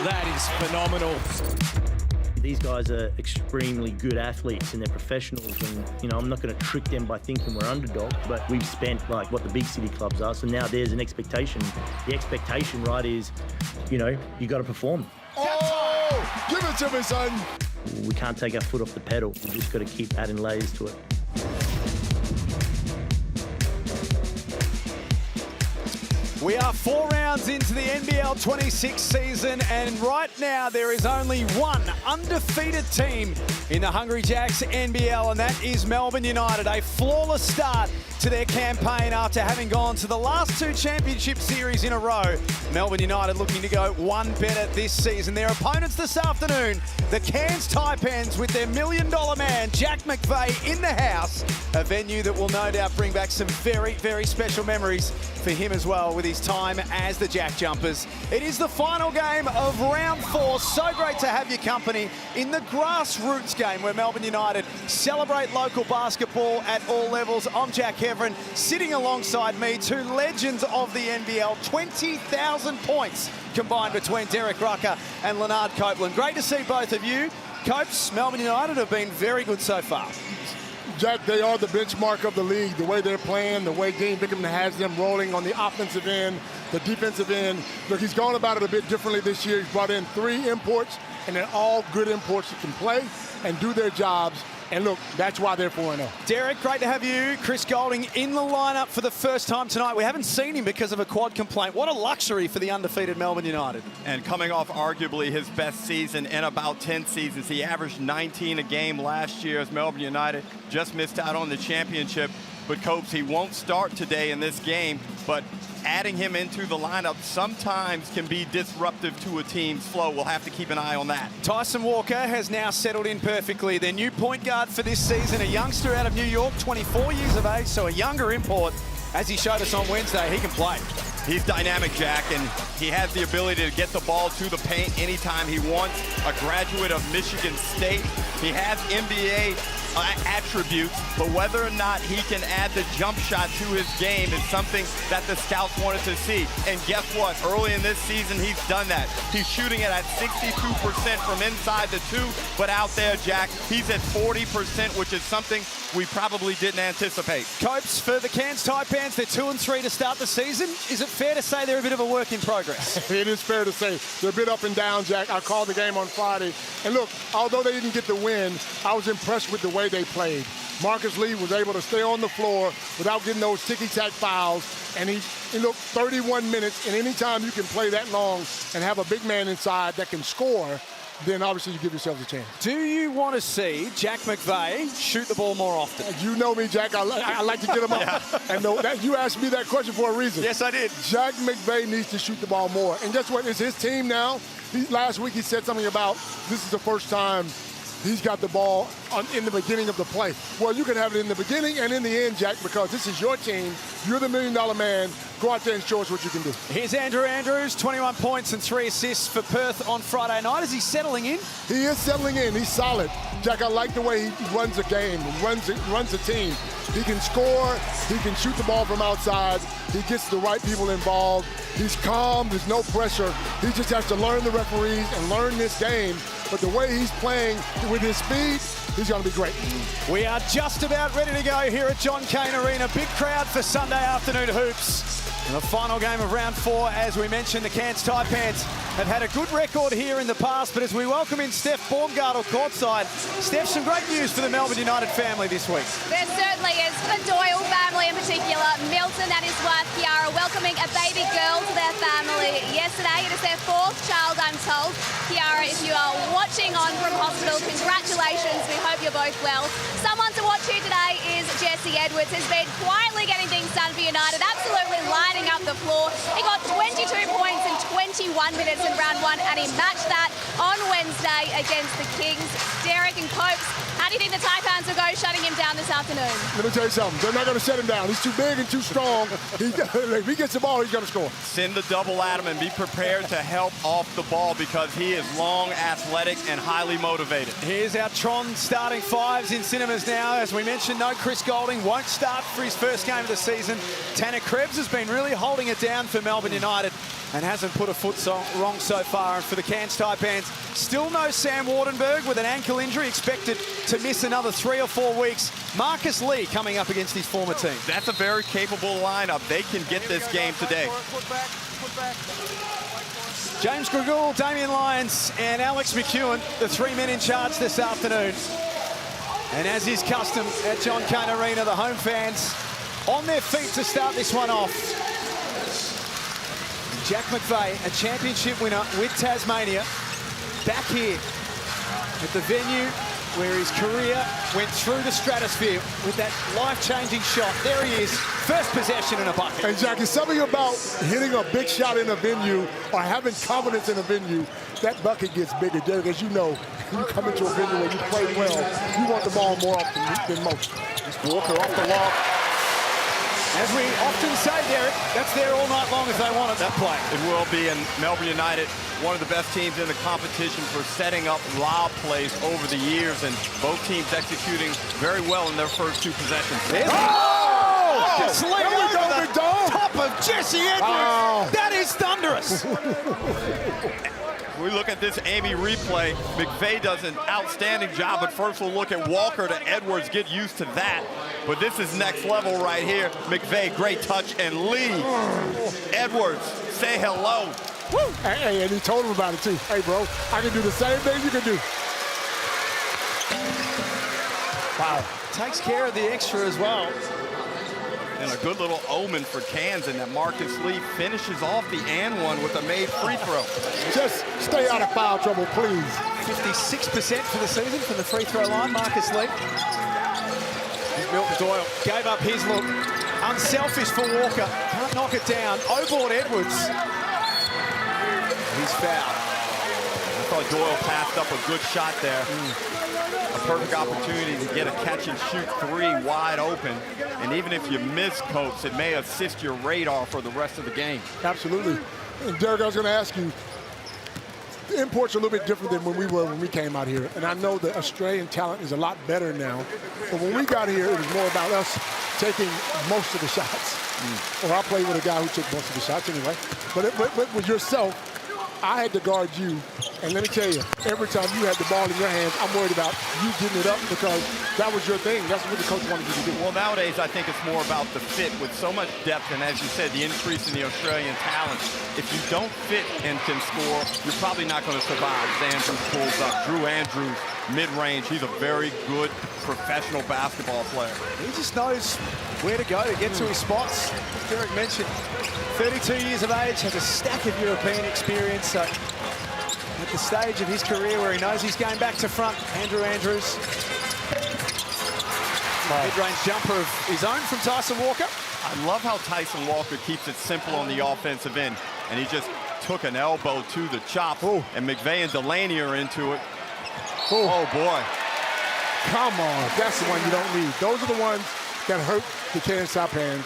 That is phenomenal. These guys are extremely good athletes and they're professionals, and I'm not going to trick them by thinking we're underdogs, but we've spent like what the big city clubs are, so now there's an expectation. The expectation, right, is you got to perform. Oh, give it to me, son. We can't take our foot off the pedal. We've just got to keep adding layers to it. We are 4 rounds into the NBL26 season, and right now there is only one undefeated team in the Hungry Jacks NBL, and that is Melbourne United. A flawless start to their campaign after having gone to the last 2 championship series in a row. Melbourne United looking to go one better this season. Their opponents this afternoon, the Cairns Taipans, with their $1 million man, Jack McVeigh, in the house. A venue that will no doubt bring back some very, very special memories for him as well with his time as the Jack Jumpers. It is the final game of round 4. So great to have your company in the grassroots game where Melbourne United celebrate local basketball at all levels. I'm Jack Heverin, sitting alongside me, 2 legends of the NBL, 20,000 points combined between Derek Rucker and Leonard Copeland. Great to see both of you. Copes, Melbourne United have been very good so far. Jack, they are the benchmark of the league, the way they're playing, the way Dean Bickham has them rolling on the offensive end, the defensive end. Look, he's gone about it a bit differently this year. He's brought in 3 imports, and they're all good imports that can play and do their jobs. And look, that's why they're 4-0. Derek, great to have you. Chris Golding in the lineup for the first time tonight. We haven't seen him because of a quad complaint. What a luxury for the undefeated Melbourne United. And coming off arguably his best season in about 10 seasons. He averaged 19 a game last year as Melbourne United just missed out on the championship. But Copes, he won't start today in this game, but adding him into the lineup sometimes can be disruptive to a team's flow. We'll have to keep an eye on that. Tyson Walker has now settled in perfectly. Their new point guard for this season, a youngster out of New York, 24 years of age, so a younger import. As he showed us on Wednesday, he can play. He's dynamic, Jack, and he has the ability to get the ball to the paint anytime he wants. A graduate of Michigan State. He has NBA attributes, but whether or not he can add the jump shot to his game is something that the scouts wanted to see. And guess what? Early in this season, he's done that. He's shooting it at 62% from inside the 2, but out there, Jack, he's at 40%, which is something we probably didn't anticipate. Copes, for the Cairns Taipans, they're 2-3 to start the season. Is it fair to say they're a bit of a work in progress? It is fair to say. They're a bit up and down, Jack. I called the game on Friday. And look, although they didn't get the win, I was impressed with the way they played. Marcus Lee was able to stay on the floor without getting those ticky-tack fouls. And he looked 31 minutes, and anytime you can play that long and have a big man inside that can score, then obviously you give yourselves a chance. Do you want to see Jack McVeigh shoot the ball more often? You know me, Jack. I like to get him up. And you asked me that question for a reason. Yes, I did. Jack McVeigh needs to shoot the ball more. And guess what? It's his team now. Last week he said something about this is the first time he's got the ball in the beginning of the play. Well, you can have it in the beginning and in the end, Jack, because this is your team. You're the $1 million man. Go out there and show us what you can do. Here's Andrew Andrews, 21 points and 3 assists for Perth on Friday night. Is he settling in? He is settling in. He's solid. Jack, I like the way he runs a game, runs a team. He can score. He can shoot the ball from outside. He gets the right people involved. He's calm. There's no pressure. He just has to learn the referees and learn this game. But the way he's playing with his speed, he's going to be great. We are just about ready to go here at John Cain Arena. Big crowd for Sunday afternoon hoops. In the final game of round 4, as we mentioned, the Cairns Taipans have had a good record here in the past, but as we welcome in Steph Baumgartel courtside, Steph, some great news for the Melbourne United family this week. There certainly is. For the Doyle family in particular, Milton and his wife Kiara welcoming a baby girl to their family yesterday. It is their 4th child, I'm told. Kiara, if you are watching on from hospital, congratulations. We hope you're both well. Someone to watch here today is Jesse Edwards, who's been quietly getting things done for United, absolutely lighting up the floor. He got 22 points in 21 minutes in round 1, and he matched that on Wednesday against the Kings. Derek and Copes, how do you think the Taipans will go shutting him down this afternoon? Let me tell you something. They're not going to shut him down. He's too big and too strong. If he gets the ball, he's going to score. Send the double at him and be prepared to help off the ball because he is long, athletic, and highly motivated. Here's our Tron starting 5s in cinemas now. As we mentioned, no Chris Golding, won't start for his first game of the season. Tanner Krebs has been really holding it down for Melbourne United. and hasn't put a foot wrong so far. And for the Cairns Taipans, still no Sam Wardenberg with an ankle injury, expected to miss another 3 or 4 weeks. Marcus Lee coming up against his former team. That's a very capable lineup. They can get this game today. James Gregool, Damian Lyons, and Alex McEwen, the 3 men in charge this afternoon. And as is custom at John Cain Arena, the home fans on their feet to start this one off. Jack McVeigh, a championship winner with Tasmania, back here at the venue where his career went through the stratosphere with that life-changing shot. There he is, first possession in a bucket. And Jack, it's something about hitting a big shot in a venue or having confidence in a venue, that bucket gets bigger. Derek, as you know, when you come into a venue where you play well, you want the ball more often than most. Just Walker off the lob. As we often say, Derek, that's there all night long if they want it, that play. It will be, and Melbourne United, one of the best teams in the competition for setting up lob plays over the years, and both teams executing very well in their first 2 possessions. Just laid over the top of Jesse Edwards. That is thunderous. We look at this Amy replay. McVeigh does an outstanding job, but first we'll look at Walker to Edwards, get used to that. But this is next level right here. McVeigh, great touch, and Lee. Edwards, say hello. Woo. Hey, and he told him about it too. Hey, bro, I can do the same thing you can do. Wow. Takes care of the extra as well. And a good little omen for Cairns, and that Marcus Lee finishes off the and one with a made free throw. Just stay out of foul trouble, please. 56% for the season from the free throw line, Marcus Lee. Milton Doyle gave up his look. Unselfish for Walker. Can't knock it down. Overboard Edwards. He's fouled. I thought Doyle passed up a good shot there. A perfect opportunity to get a catch-and-shoot 3 wide open. And even if you miss, Copes, it may assist your radar for the rest of the game. Absolutely. And Derek, I was going to ask you, the imports are a little bit different than when we came out here. And I know the Australian talent is a lot better now. But when we got here, it was more about us taking most of the shots. Or I played with a guy who took most of the shots anyway. But with yourself, I had to guard you. And let me tell you, every time you had the ball in your hands, I'm worried about you getting it up because that was your thing. That's what the coach wanted you to do. Well, nowadays, I think it's more about the fit with so much depth. And as you said, the increase in the Australian talent. If you don't fit and can score, you're probably not going to survive. Andrews pulls up. Drew Andrews, mid-range. He's a very good professional basketball player. He just knows where to go to get to his spots. As Derek mentioned, 32 years of age, has a stack of European experience. So at the stage of his career where he knows he's going back to front, Andrew Andrews. Mid-range jumper of his own from Tyson Walker. I love how Tyson Walker keeps it simple on the offensive end. And he just took an elbow to the chop. And McVeigh and Delaney are into it. Oh, boy. Come on. That's the one you don't need. Those are the ones that hurt the Cairns Taipans.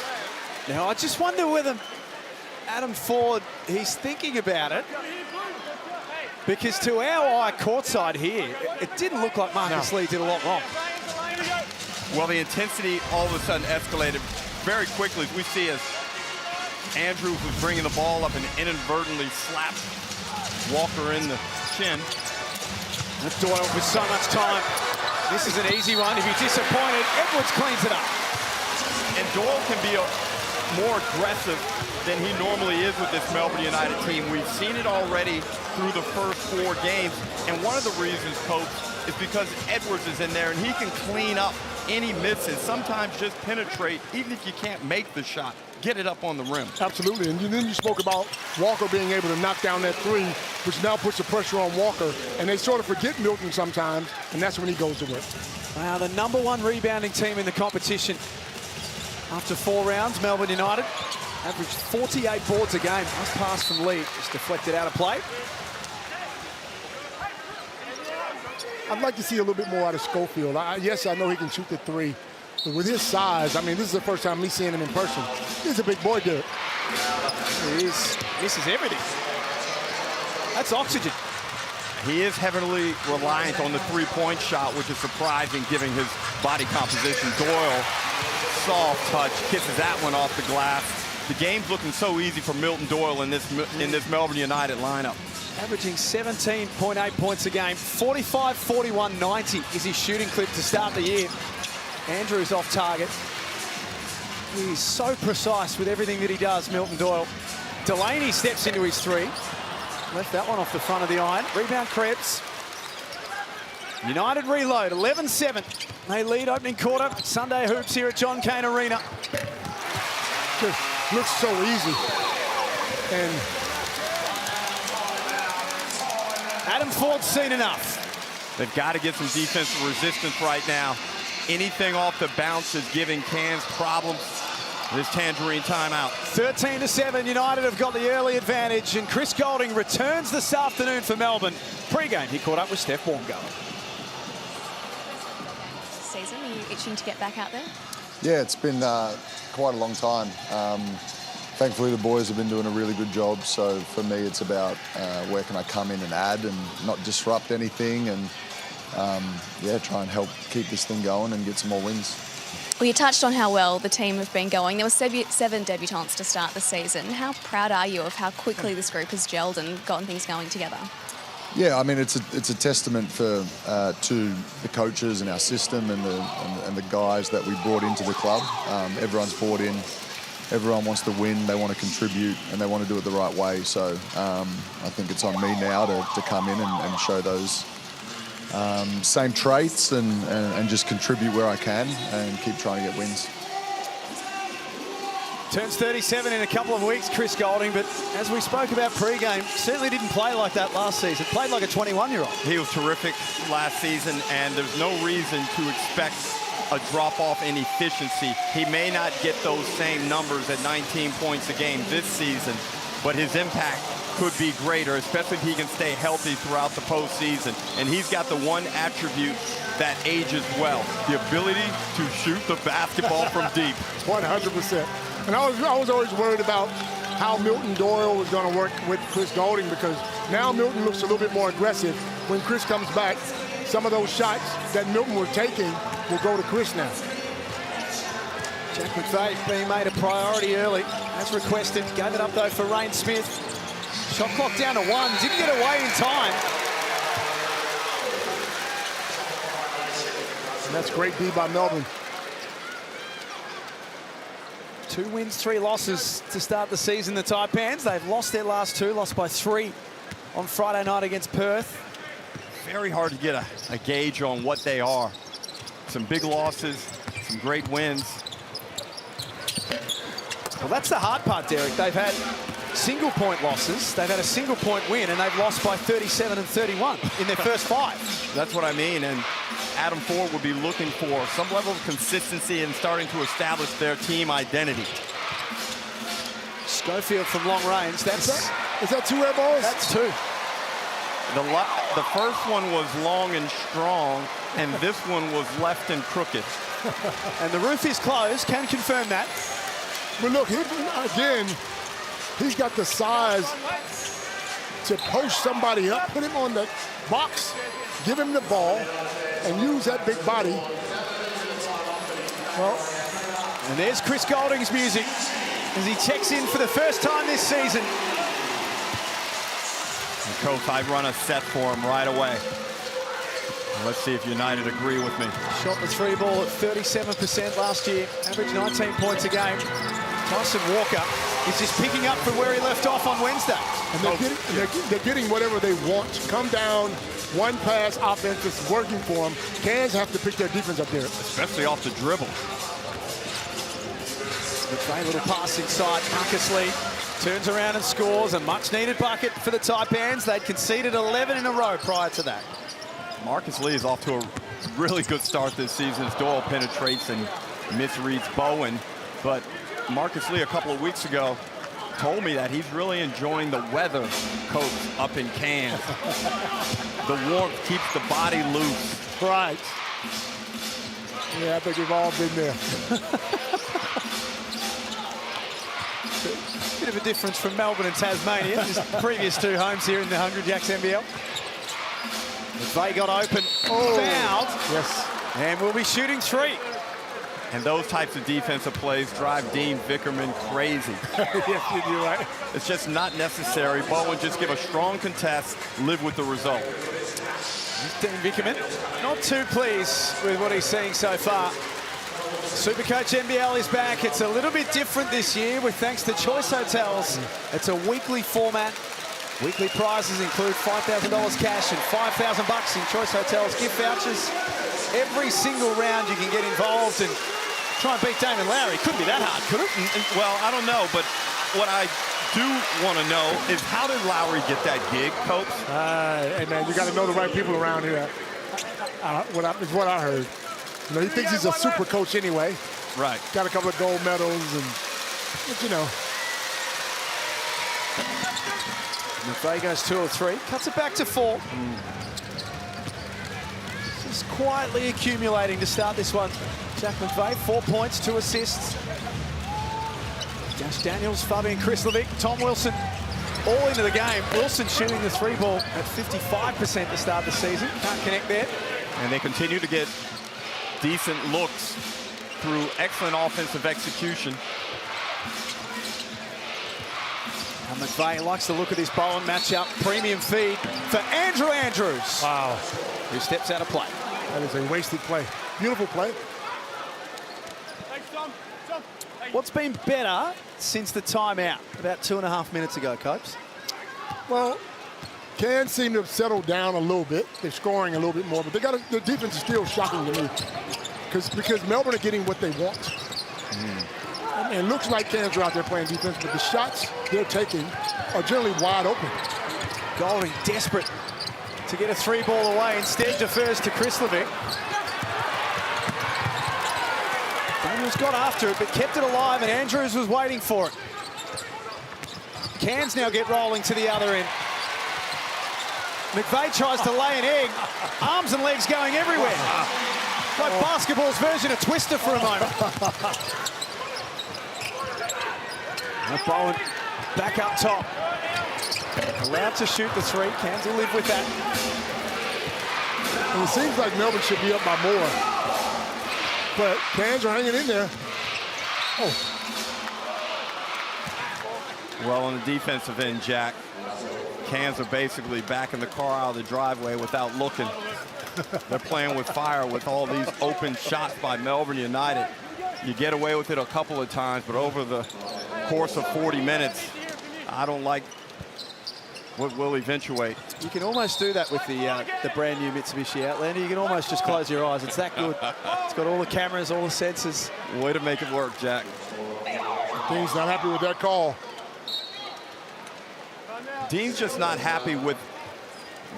Now, I just wonder whether Adam Ford, he's thinking about it. Because to our eye courtside here, it didn't look like Marcus Lee did a lot wrong. Well, the intensity all of a sudden escalated very quickly. We see as Andrews was bringing the ball up and inadvertently slapped Walker in the chin. That's Doyle with so much time. This is an easy one. If you're disappointed, Edwards cleans it up. And Doyle can be more aggressive than he normally is with this Melbourne United team. We've seen it already through the first 4 games. And one of the reasons, Coach, is because Edwards is in there and he can clean up any misses, sometimes just penetrate, even if you can't make the shot, get it up on the rim. Absolutely, and then you spoke about Walker being able to knock down that 3, which now puts the pressure on Walker, and they sort of forget Milton sometimes, and that's when he goes to work. Wow, the #1 rebounding team in the competition. After 4 rounds, Melbourne United averaged 48 boards a game. Nice pass from Lee, just deflected out of play. I'd like to see a little bit more out of Schofield. Yes, I know he can shoot the 3, but with his size, I mean, this is the first time me seeing him in person. He's a big boy, dude. He is. Misses everything. That's oxygen. He is heavily reliant on the 3-point shot, which is surprising given his body composition. Doyle, soft touch, kisses that one off the glass. The game's looking so easy for Milton Doyle in this Melbourne United lineup. Averaging 17.8 points a game. 45, 41, 90 is his shooting clip to start the year. Andrews off target. He's so precise with everything that he does, Milton Doyle. Delaney steps into his three. Left that one off the front of the iron. Rebound Krebs. United reload, 11-7. They lead opening quarter. Sunday hoops here at John Cain Arena. Just looks so easy. And Adam Ford's seen enough. They've got to get some defensive resistance right now. Anything off the bounce is giving Cairns problems. This Tangerine timeout. 13-7, United have got the early advantage, and Chris Goulding returns this afternoon for Melbourne. Pre-game, he caught up with Steph Baumgartner. Season, are you itching to get back out there? Yeah, it's been quite a long time. Thankfully, the boys have been doing a really good job. So for me, it's about where can I come in and add and not disrupt anything, and yeah, try and help keep this thing going and get some more wins. Well, you touched on how well the team have been going. There were 7 debutants to start the season. How proud are you of how quickly this group has gelled and gotten things going together? Yeah, I mean, it's a testament to the coaches and our system and the guys that we brought into the club. Everyone's bought in. Everyone wants to win. They want to contribute, and they want to do it the right way. So I think it's on me now to come in and show those same traits and just contribute where I can and keep trying to get wins. Turns 37 in a couple of weeks, Chris Goulding, but as we spoke about pre-game, certainly didn't play like that last season. Played like a 21-year-old. He was terrific last season, and there's no reason to expect a drop-off in efficiency. He may not get those same numbers at 19 points a game this season, but his impact could be greater, especially if he can stay healthy throughout the postseason. And he's got the one attribute that ages well, the ability to shoot the basketball from deep. 100%. And I was always worried about how Milton Doyle was going to work with Chris Goulding, because now Milton looks a little bit more aggressive. When Chris comes back, some of those shots that Milton was taking will go to Chris now. Jack McVeigh being made a priority early, as requested. Gave it up, though, for Rain Smith. Shot clock down to 1. Didn't get away in time. And that's great D by Melbourne. 2 wins, 3 losses to start the season, the Taipans. They've lost their last 2, lost by 3 on Friday night against Perth. Very hard to get a gauge on what they are. Some big losses, some great wins. Well, that's the hard part, Derek. They've had single-point losses. They've had a single-point win, and they've lost by 37 and 31 in their first 5. That's what I mean, and Adam Ford will be looking for some level of consistency and starting to establish their team identity. Schofield from long range. Is that 2 air balls? That's 2. The first one was long and strong, and this one was left and crooked. And the roof is closed. Can confirm that. But look, again, he's got the size to post somebody up, put him on the box, give him the ball, and use that big body. Well, and there's Chris Goulding's music as he checks in for the first time this season. And Coach, I run a set for him right away. Let's see if United agree with me. Shot the 3 ball at 37% last year. Averaged 19 points a game. Tyson Walker is just picking up from where he left off on Wednesday. And they're getting whatever they want. Come down, one pass offense is working for them. Cairns have to pick their defense up there. Especially off the dribble. McVeigh, little pass inside. Marcus Lee turns around and scores a much-needed bucket for the Taipans. They'd conceded 11 in a row prior to that. Marcus Lee is off to a really good start this season as Doyle penetrates and misreads Bowen. But Marcus Lee a couple of weeks ago told me that he's really enjoying the weather, Coach, up in Cairns. The warmth keeps the body loose. Right. Yeah, I think we've all been there. Bit of a difference from Melbourne and Tasmania, just previous 2 homes here in the Hungry Jacks NBL. McVeigh got open, fouled, yes, and will be shooting 3. And those types of defensive plays drive Dean Vickerman crazy. Yes, you're right. It's just not necessary. Bowen just give a strong contest, live with the result. Dean Vickerman not too pleased with what he's seeing so far. Supercoach NBL is back. It's a little bit different this year with thanks to Choice Hotels. It's a weekly format. Weekly prizes include $5,000 cash and $5,000 in Choice Hotels gift vouchers. Every single round you can get involved and try and beat Damon Lowry. Couldn't be that hard, could it? Well, I don't know, but what I do want to know is how did Lowry get that gig, Coach? Hey, man, you got to know the right people around here. Is what I heard. You know, he thinks he's a super coach anyway. Right. Got a couple of gold medals, but you know. McVeigh goes 2 of 3, cuts it back to 4. Just quietly accumulating to start this one. Jack McVeigh, 4 points, 2 assists. Josh Daniels, Fabian Krislovic, Tom Wilson, all into the game. Wilson shooting the 3 ball at 55% to start the season. Can't connect there. And they continue to get decent looks through excellent offensive execution. And McVeigh likes to look at this Bowen matchup. Premium feed for Andrew Andrews. Wow. Who steps out of play. That is a wasted play. Beautiful play. What's been better since the timeout about 2.5 minutes ago, Copes? Well, Cairns seem to have settled down a little bit. They're scoring a little bit more, but their defense is still shocking to me because Melbourne are getting what they want. And it looks like Cairns are out there playing defense, but the shots they're taking are generally wide open. Golding desperate to get a 3 ball away. Instead defers to Krislovic. Daniels got after it, but kept it alive, and Andrews was waiting for it. Cairns now get rolling to the other end. McVeigh tries to lay an egg. Arms and legs going everywhere. Like basketball's version of Twister for a moment. Now Bowen back up top. Allowed to shoot the 3. Cairns will live with that. And it seems like Melbourne should be up by more. But Cairns are hanging in there. Oh. Well, on the defensive end, Jack, Cairns are basically backing the car out of the driveway without looking. They're playing with fire with all these open shots by Melbourne United. You get away with it a couple of times, but over the course of 40 minutes, I don't like what will eventuate. You can almost do that with the brand new Mitsubishi Outlander. You can almost just close your eyes. It's that good. It's got all the cameras, all the sensors. Way to make it work, Jack. Dean's not happy with that call. Dean's just not happy with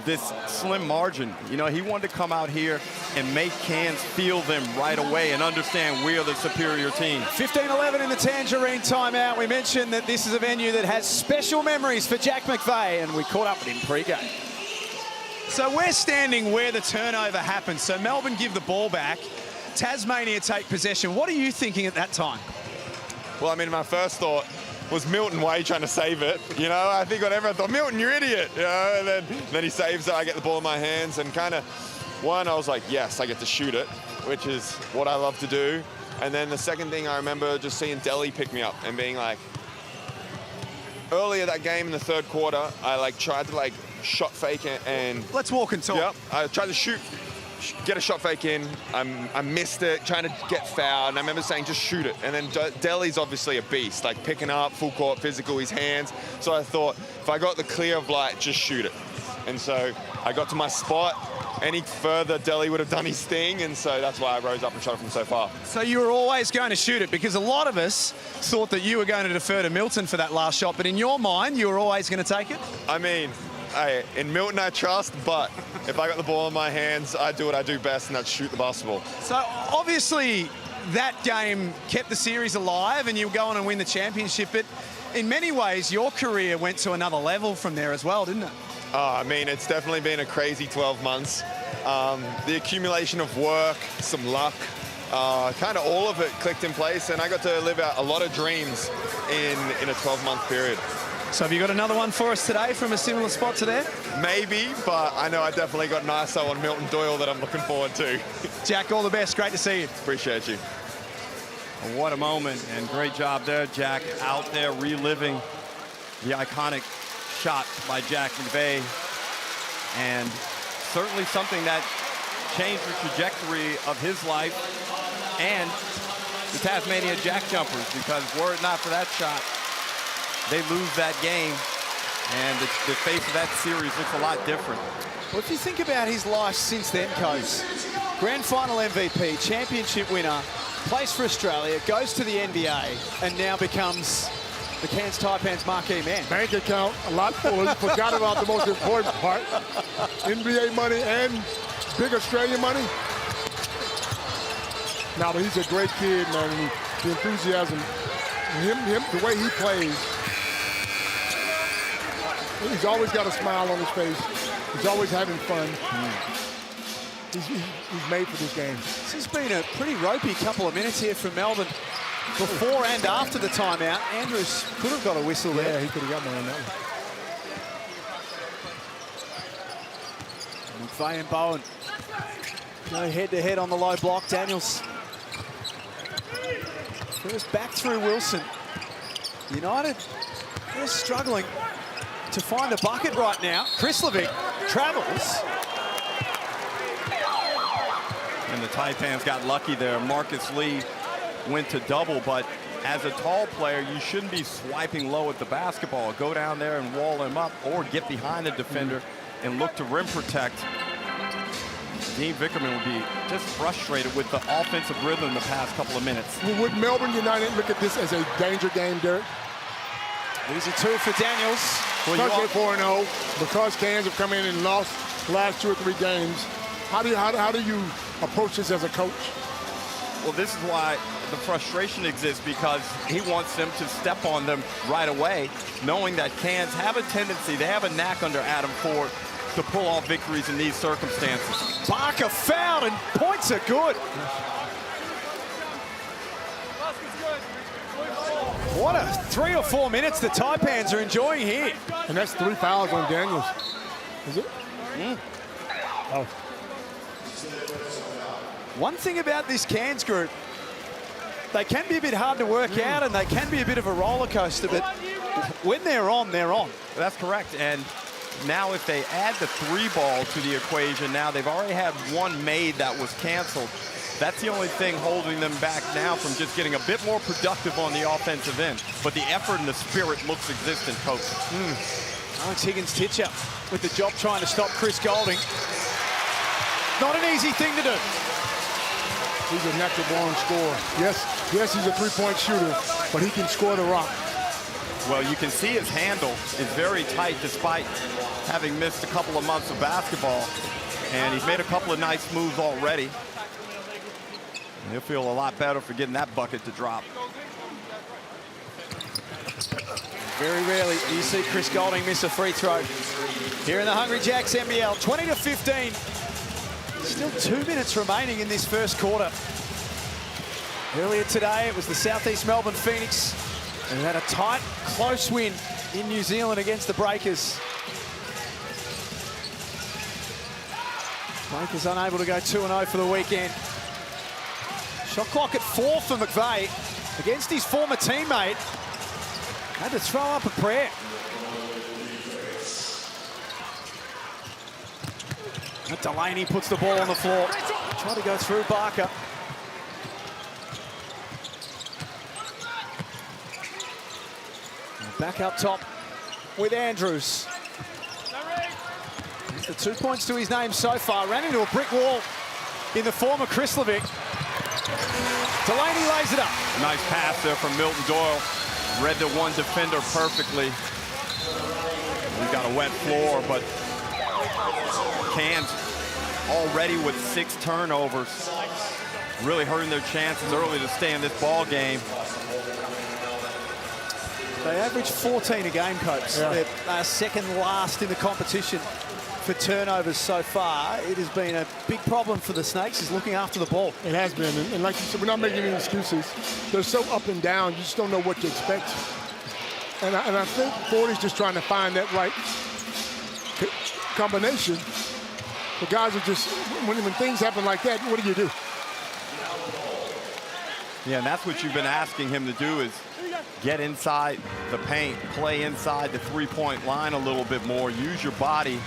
this slim margin. You know, he wanted to come out here and make Cairns feel them right away and understand we are the superior team. 15-11 in the Tangerine timeout. We mentioned that this is a venue that has special memories for Jack McVeigh, and we caught up with him pre-game. So we're standing where the turnover happened. So Melbourne give the ball back. Tasmania take possession. What are you thinking at that time? Well, I mean, my first thought was Milton Way trying to save it. You know, I think whatever, I thought, Milton, you're idiot. You know, and then he saves it. I get the ball in my hands, and kind of, one, I was like, yes, I get to shoot it, which is what I love to do. And then the second thing, I remember just seeing Delhi pick me up and being like, earlier that game in the third quarter, I tried to shot fake it, and let's walk and talk. Yep, I tried to get a shot fake in. I missed it, trying to get fouled, and I remember saying, just shoot it. And then Delhi's obviously a beast, picking up, full court, physical, his hands. So I thought, if I got the clear of light, just shoot it. And so I got to my spot. Any further, Delhi would have done his thing, and so that's why I rose up and shot it from so far. So you were always going to shoot it, because a lot of us thought that you were going to defer to Milton for that last shot, but in your mind, you were always going to take it? I mean, in Milton I trust, but if I got the ball in my hands, I do what I do best, and that's shoot the basketball. So obviously that game kept the series alive and you go on and win the championship, but in many ways your career went to another level from there as well, didn't it? I mean, it's definitely been a crazy 12 months. The accumulation of work, some luck, kind of all of it clicked in place, and I got to live out a lot of dreams in a 12-month period. So have you got another one for us today from a similar spot to there? Maybe, but I know I definitely got an ISO on Milton Doyle that I'm looking forward to. Jack, all the best. Great to see you. Appreciate you. What a moment, and great job there, Jack, out there reliving the iconic shot by Jack McVeigh, and certainly something that changed the trajectory of his life and the Tasmania Jack jumpers, because were it not for that shot, they lose that game, and the face of that series looks a lot different. Well, if you think about his life since then, Coach, grand final MVP, championship winner, plays for Australia, goes to the NBA, and now becomes the Cairns Taipans marquee man. Bank account, a lot full. Forgot about the most important part. NBA money and big Australian money. Now, but he's a great kid, man. And the enthusiasm, the way he plays. He's always got a smile on his face. He's always having fun. He's made for this game. This has been a pretty ropey couple of minutes here from Melbourne. Before and after the timeout, Andrews could have got a whistle there. Yeah, he could have got one on that one. McVeigh and Bowen go head-to-head on the low block. Daniels first back through Wilson. United, they're struggling to find a bucket right now. Krislovic travels. And the Taipans got lucky there. Marcus Lee went to double, but as a tall player, you shouldn't be swiping low at the basketball. Go down there and wall him up, or get behind the defender and look to rim protect. Dean Vickerman would be just frustrated with the offensive rhythm the past couple of minutes. Well, would Melbourne United look at this as a danger game, Derek? Easy two for Daniels. Because they're 4-0, because Cairns have come in and lost the last 2 or 3 games, how do you approach this as a coach? Well, this is why the frustration exists, because he wants them to step on them right away, knowing that Cairns have a tendency, they have a knack under Adam Ford to pull off victories in these circumstances. Barker fouled, and points are good. What a 3 or 4 minutes the Taipans are enjoying here. And that's 3 fouls on Daniels. Is it? Oh. One thing about this Cairns group, they can be a bit hard to work out, and they can be a bit of a roller coaster, but when they're on, they're on. That's correct. And now if they add the 3-ball to the equation, now they've already had one made that was canceled. That's the only thing holding them back now from just getting a bit more productive on the offensive end. But the effort and the spirit looks existent, Coach. Alex Higgins-Titcher with the job trying to stop Chris Golding. Not an easy thing to do. He's a natural-born scorer. Yes, he's a 3-point shooter, but he can score the rock. Well, you can see his handle is very tight despite having missed a couple of months of basketball. And he's made a couple of nice moves already. And he'll feel a lot better for getting that bucket to drop. Very rarely do you see Chris Golding miss a free throw. Here in the Hungry Jacks NBL, 20-15. Still 2 minutes remaining in this first quarter. Earlier today, it was the Southeast Melbourne Phoenix, and had a tight, close win in New Zealand against the Breakers. Breakers unable to go 2-0 for the weekend. Shot clock at 4 for McVeigh against his former teammate. Had to throw up a prayer. And Delaney puts the ball on the floor. Try to go through Barker. And back up top with Andrews. That's the 2 points to his name so far. Ran into a brick wall in the form of Krislovic. Delaney lays it up. Nice pass there from Milton Doyle. Read the one defender perfectly. We've got a wet floor, but Cairns already with 6 turnovers. Really hurting their chances early to stay in this ball game. They average 14 a game, Coach. Yeah. They're second last in the competition for turnovers so far. It has been a big problem for the Snakes, is looking after the ball. It has been, and like you said, we're not making any excuses. They're so up and down, you just don't know what to expect. And I think Ford is just trying to find that right combination. The guys are just, when things happen like that, what do you do? Yeah, and that's what you've been asking him to do is get inside the paint, play inside the three-point line a little bit more, use your body,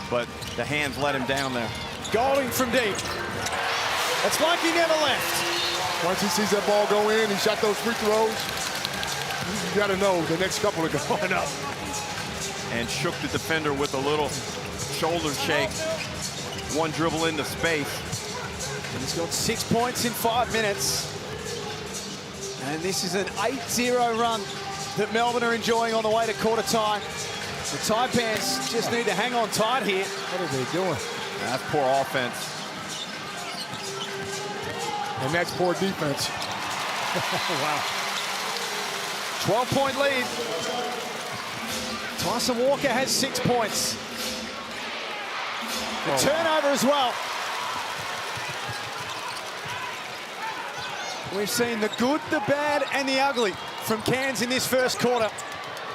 but the hands let him down there. Golding from deep. It's like he never left. Once he sees that ball go in, he shot those free throws. You got to know the next couple are going up. And shook the defender with a little shoulder shake. One dribble into space. And he's got 6 points in 5 minutes. And this is an 8-0 run that Melbourne are enjoying on the way to quarter time. The Taipans just need to hang on tight here. What are they doing? That's poor offense. And that's poor defense. Wow. 12-point lead. Tyson Walker has 6 points. The turnover as well. We've seen the good, the bad, and the ugly from Cairns in this first quarter.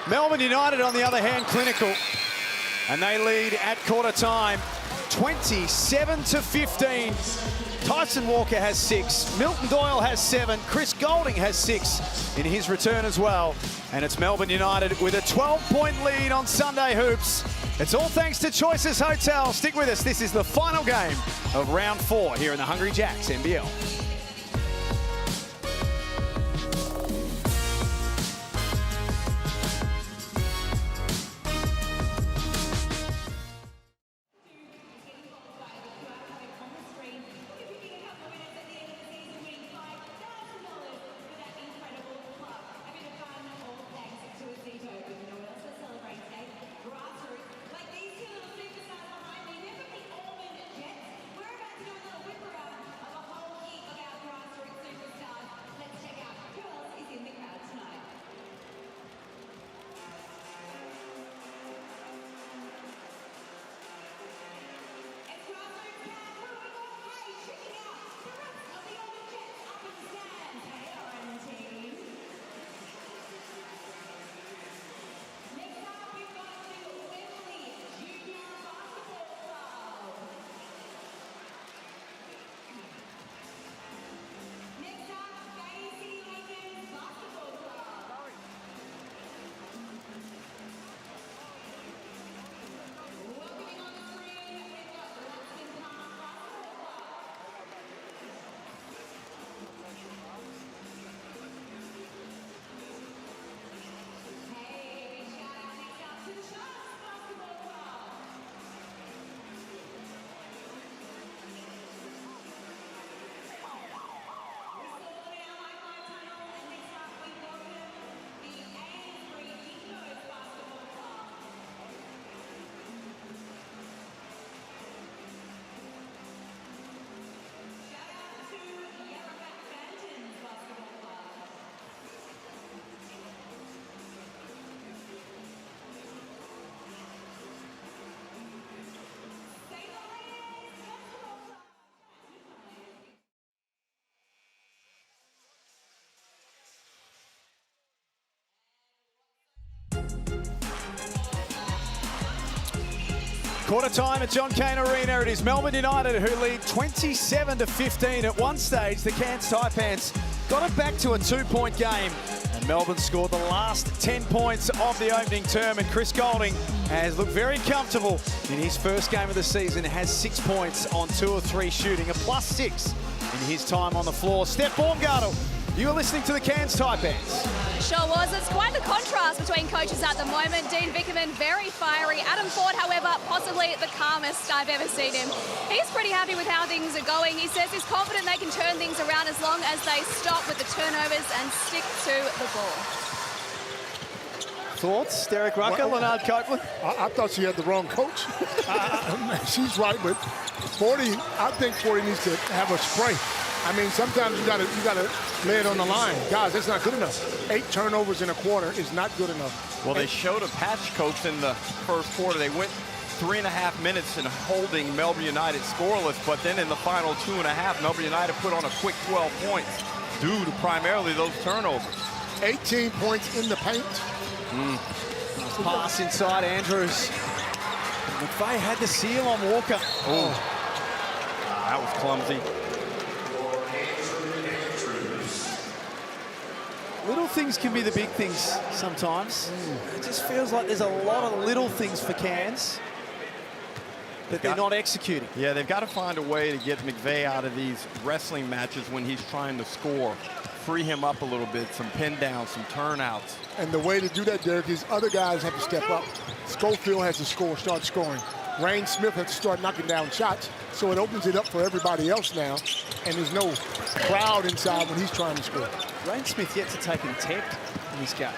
Melbourne United, on the other hand, clinical. And they lead at quarter time, 27-15. Tyson Walker has 6. Milton Doyle has 7. Chris Golding has 6 in his return as well. And it's Melbourne United with a 12-point lead on Sunday Hoops. It's all thanks to Choices Hotel. Stick with us. This is the final game of round 4 here in the Hungry Jacks NBL. Quarter time at John Cain Arena. It is Melbourne United who lead 27-15. At one stage, the Cairns Taipans got it back to a 2-point game. And Melbourne scored the last 10 points of the opening term. And Chris Golding has looked very comfortable in his first game of the season. Has 6 points on 2 of 3 shooting, a +6 in his time on the floor. Steph Baumgartel, you are listening to the Cairns Taipans. Sure was. It's quite the contrast between coaches at the moment. Dean Vickerman, very fiery. Adam Ford, however, possibly the calmest I've ever seen him. He's pretty happy with how things are going. He says he's confident they can turn things around as long as they stop with the turnovers and stick to the ball. Thoughts? Derek Rucker, Leonard Copeland? I thought she had the wrong coach. She's right, but 40, I think 40 needs to have a spray. I mean, sometimes you gotta lay it on the line. Guys, that's not good enough. 8 turnovers in a quarter is not good enough. Well, they showed a patch coach in the first quarter. They went 3.5 minutes in holding Melbourne United scoreless, but then in the final 2.5, Melbourne United put on a quick 12 points due to primarily those turnovers. 18 points in the paint. Pass inside Andrews. McVeigh had the seal on Walker. Oh, that was clumsy. Little things can be the big things sometimes. It just feels like there's a lot of little things for Cairns that they're not executing. Yeah, they've got to find a way to get McVeigh out of these wrestling matches when he's trying to score. Free him up a little bit, some pin downs, some turnouts. And the way to do that, Derek, is other guys have to step up. Schofield has to start scoring. Rain Smith has to start knocking down shots, so it opens it up for everybody else now, and there's no crowd inside when he's trying to score. Rain Smith yet to take an attempt in this game.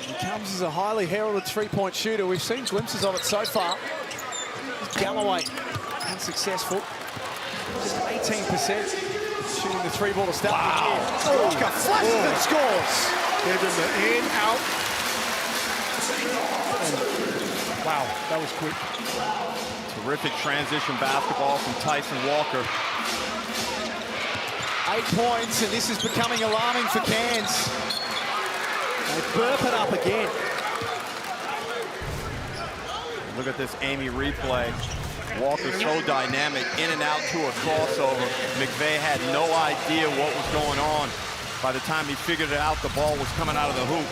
He comes as a highly heralded three-point shooter. We've seen glimpses of it so far. Galloway, unsuccessful. Just 18% shooting the three ball to start the year. Walker flashes and scores. Gave him the in, out. Wow, that was quick. Terrific transition basketball from Tyson Walker. 8 points, and this is becoming alarming for Cairns. They burp it up again. Look at this Amy replay. Walker so dynamic, in and out to a crossover. McVeigh had no idea what was going on. By the time he figured it out, the ball was coming out of the hoop.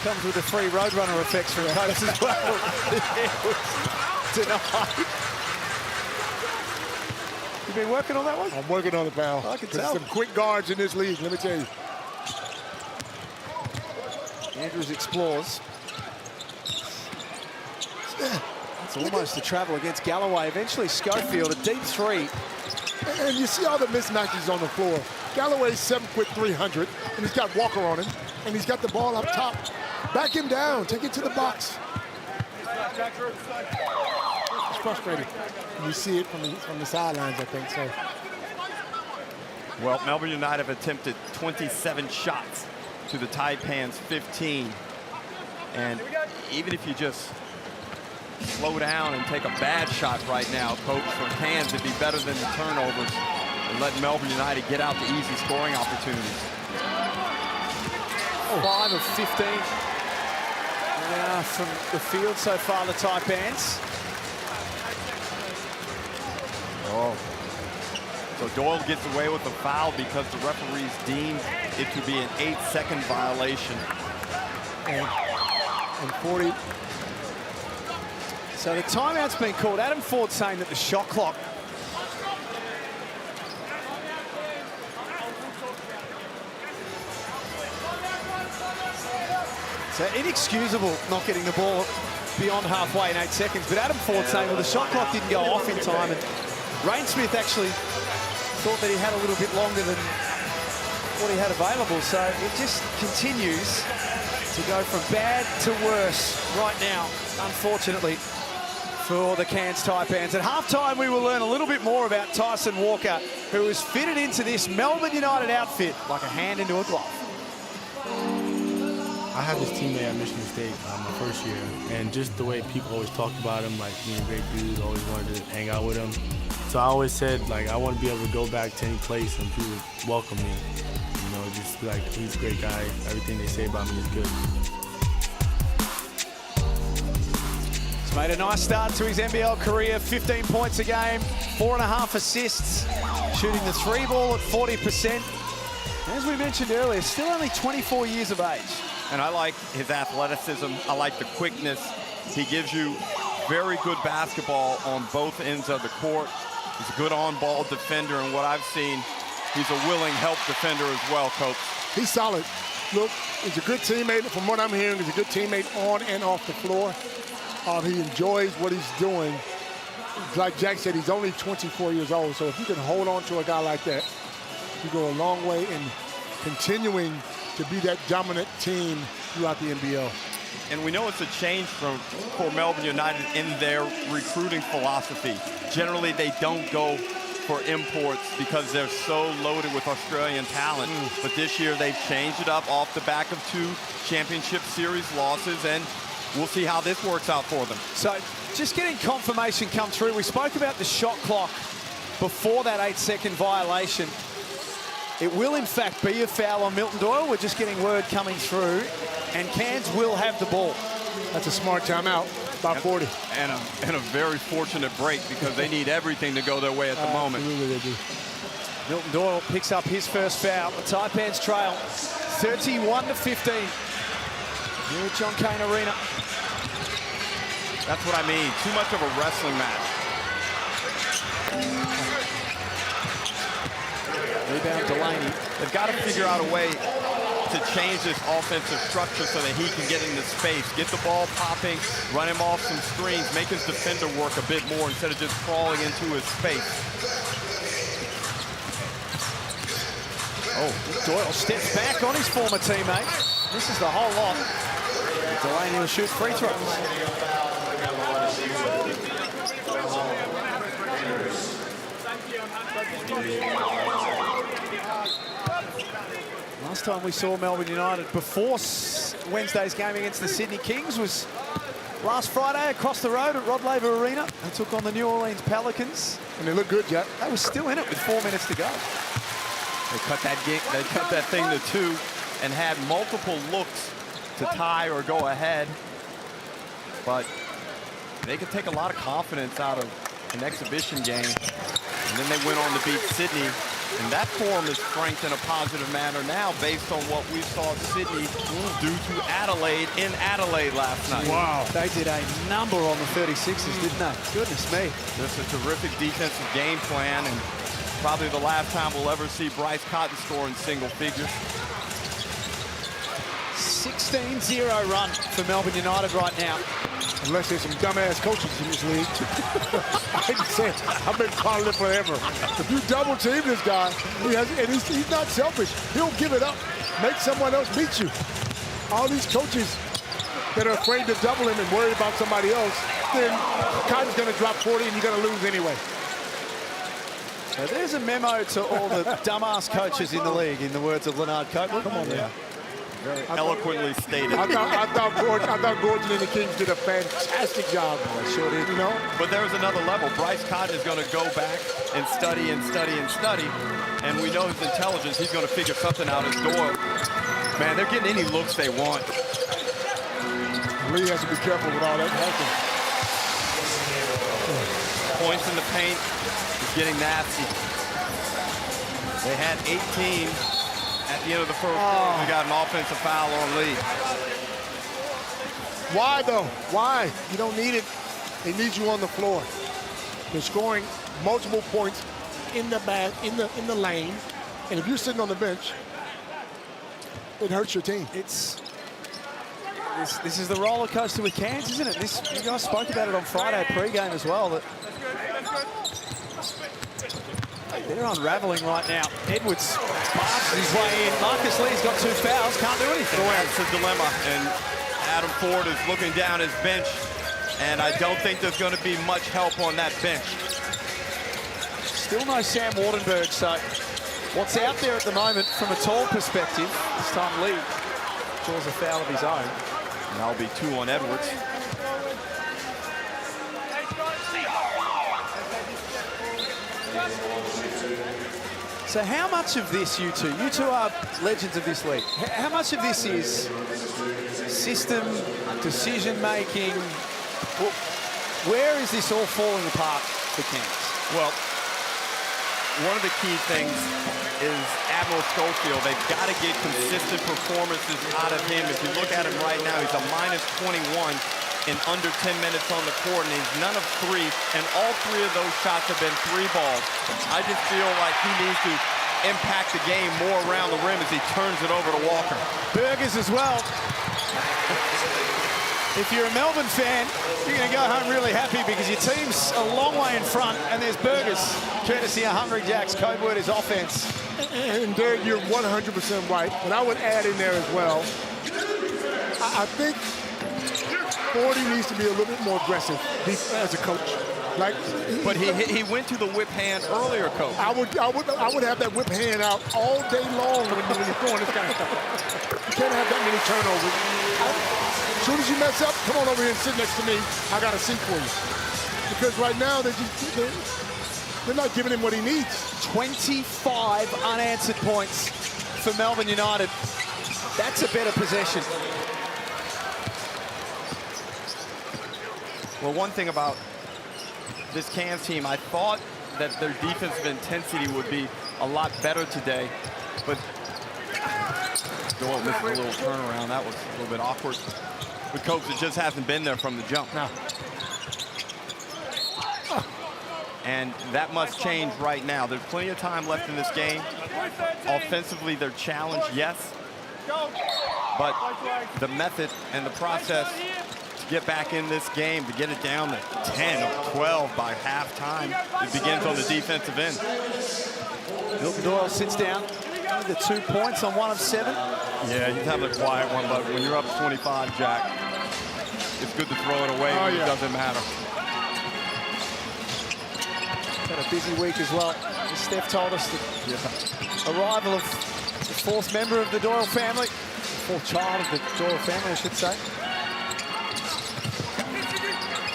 Comes with the free Roadrunner effects from Coates as well. Tonight. You been working on that one? I'm working on it, pal. I can There's tell. some quick guards in this league, let me tell you. Andrews explores. It's almost a travel against Galloway. Eventually Schofield, a deep three. And you see all the mismatches on the floor. Galloway's 7', 300, and he's got Walker on him, and he's got the ball up top. Back him down, take it to the box. It's frustrating. You see it from the sidelines, I think, so. Well, Melbourne United have attempted 27 shots to the Taipans 15. And even if you just slow down and take a bad shot right now, Coach, for Cairns, it'd be better than the turnovers and let Melbourne United get out the easy scoring opportunities. 5 of 15 from the field so far, the Taipans. Oh. So Doyle gets away with the foul because the referees deemed it to be an 8-second violation. And 40. So the timeout's been called. Adam Ford saying that the shot clock so inexcusable not getting the ball beyond halfway in 8 seconds. But Adam Ford saying, well, the shot clock didn't go off in time. And Rain Smith actually thought that he had a little bit longer than what he had available. So it just continues to go from bad to worse right now, unfortunately, for the Cairns Taipans. At halftime, we will learn a little bit more about Tyson Walker, who has fitted into this Melbourne United outfit like a hand into a glove. I had this teammate at Michigan State my first year, and just the way people always talked about him, like being a great dude, always wanted to hang out with him. So I always said, like, I want to be able to go back to any place and people welcome me. You know, just be like, he's a great guy. Everything they say about me is good. He's made a nice start to his NBL career, 15 points a game, 4.5 assists, shooting the three ball at 40%. As we mentioned earlier, still only 24 years of age. And I like his athleticism. I like the quickness. He gives you very good basketball on both ends of the court. He's a good on-ball defender, and what I've seen, he's a willing help defender as well, Coach. He's solid. Look, he's a good teammate. From what I'm hearing, he's a good teammate on and off the floor. He enjoys what he's doing. Like Jack said, he's only 24 years old, so if you can hold on to a guy like that, you go a long way in continuing to be that dominant team throughout the NBL. And we know it's a change for Melbourne United in their recruiting philosophy. Generally, they don't go for imports because they're so loaded with Australian talent. But this year, they've changed it up off the back of 2 championship series losses, and we'll see how this works out for them. So just getting confirmation come through. We spoke about the shot clock before that 8-second violation. It will, in fact, be a foul on Milton Doyle. We're just getting word coming through, and Cairns will have the ball. That's a smart timeout, about 40. And a very fortunate break because they need everything to go their way at the moment. Absolutely they do. Milton Doyle picks up his first foul. The Taipans trail 31-15. Here at John Cain Arena. That's what I mean. Too much of a wrestling match. Rebound Delaney. They've got to figure out a way to change this offensive structure so that he can get into space, get the ball popping, run him off some screens, make his defender work a bit more instead of just crawling into his space. Oh, Doyle steps back on his former teammate. This is the whole lot. Delaney will shoot free throws. Last time we saw Melbourne United before Wednesday's game against the Sydney Kings was last Friday across the road at Rod Laver Arena. They took on the New Orleans Pelicans. And they look good, Jack. They were still in it with 4 minutes to go. They cut that thing to 2 and had multiple looks to tie or go ahead. But they could take a lot of confidence out of an exhibition game. And then they went on to beat Sydney. And that form is strengthened in a positive manner now based on what we saw Sydney do to Adelaide in Adelaide last night. Wow. They did a number on the 36ers, didn't they? Goodness me. Just a terrific defensive game plan, and probably the last time we'll ever see Bryce Cotton score in single figures. 16-0 run for Melbourne United right now. Unless there's some dumbass coaches in this league. I hate to say it, I've been calling it forever. If you double team this guy, he's not selfish. He'll give it up, make someone else beat you. All these coaches that are afraid to double him and worry about somebody else, then Cotton's gonna drop 40 and you're gonna lose anyway. So there's a memo to all the dumbass coaches in the league, in the words of Leonard Copeland. Come on, yeah. Very eloquently stated. I thought Gordon and the Kings did a fantastic job. They sure did. You know? But there's another level. Bryce Cotton is going to go back and study and study and study. And we know his intelligence. He's going to figure something out as Doyle. Man, they're getting any looks they want. Lee has to be careful with all that helping. Points in the paint is getting nasty. They had 18 at the end of the first quarter. We got an offensive foul on Lee. Why though? Why? You don't need it. They need you on the floor. They're scoring multiple points in the lane, and if you're sitting on the bench, it hurts your team. This is the roller coaster with Cairns, isn't it? You guys spoke about it on Friday pre-game as well. That they're unraveling right now. Edwards barges his way in. Marcus Lee's got 2 fouls, can't do anything. That's a dilemma, and Adam Ford is looking down his bench, and I don't think there's going to be much help on that bench. Still no Sam Wardenberg, so what's out there at the moment from a tall perspective, this time Lee draws a foul of his own. And that'll be 2 on Edwards. So how much of this, you two are legends of this league, how much of this is system, decision-making? Where is this all falling apart for Cairns? Well, one of the key things is Admiral Schofield. They've got to get consistent performances out of him. If you look at him right now, he's a -21 in under 10 minutes on the court, and he's none of 3, and all 3 of those shots have been 3 balls. I just feel like he needs to impact the game more around the rim as he turns it over to Walker. Burgers as well. If you're a Melbourne fan, you're going to go home really happy because your team's a long way in front, and there's burgers, courtesy of Hungry Jack's. Code word is offense. And there, you're 100% right, but I would add in there as well, I think 40 needs to be a little bit more aggressive as a coach. But he went to the whip hand earlier, Coach. I would have that whip hand out all day long when you're doing this kind of stuff. You can't have that many turnovers. As soon as you mess up, come on over here and sit next to me. I got a seat for you. Because right now they're not giving him what he needs. 25 unanswered points for Melbourne United. That's a better possession. Well, one thing about this Cairns team, I thought that their defensive intensity would be a lot better today. But Doyle missed a little turnaround. That was a little bit awkward. With Copes, it just hasn't been there from the jump. No. And that must change right now. There's plenty of time left in this game. Offensively, they're challenged, yes. But the method and the process to get back in this game, to get it down to 10 or 12 by halftime, it begins on the defensive end. Milton Doyle sits down. The 2 points on 1 of 7. Yeah, he's having a quiet one, but when you're up 25, Jack, it's good to throw it away when it doesn't matter. Had a busy week as well. As Steph told us, the arrival of the 4th member of the Doyle family, the 4th child of the Doyle family, I should say.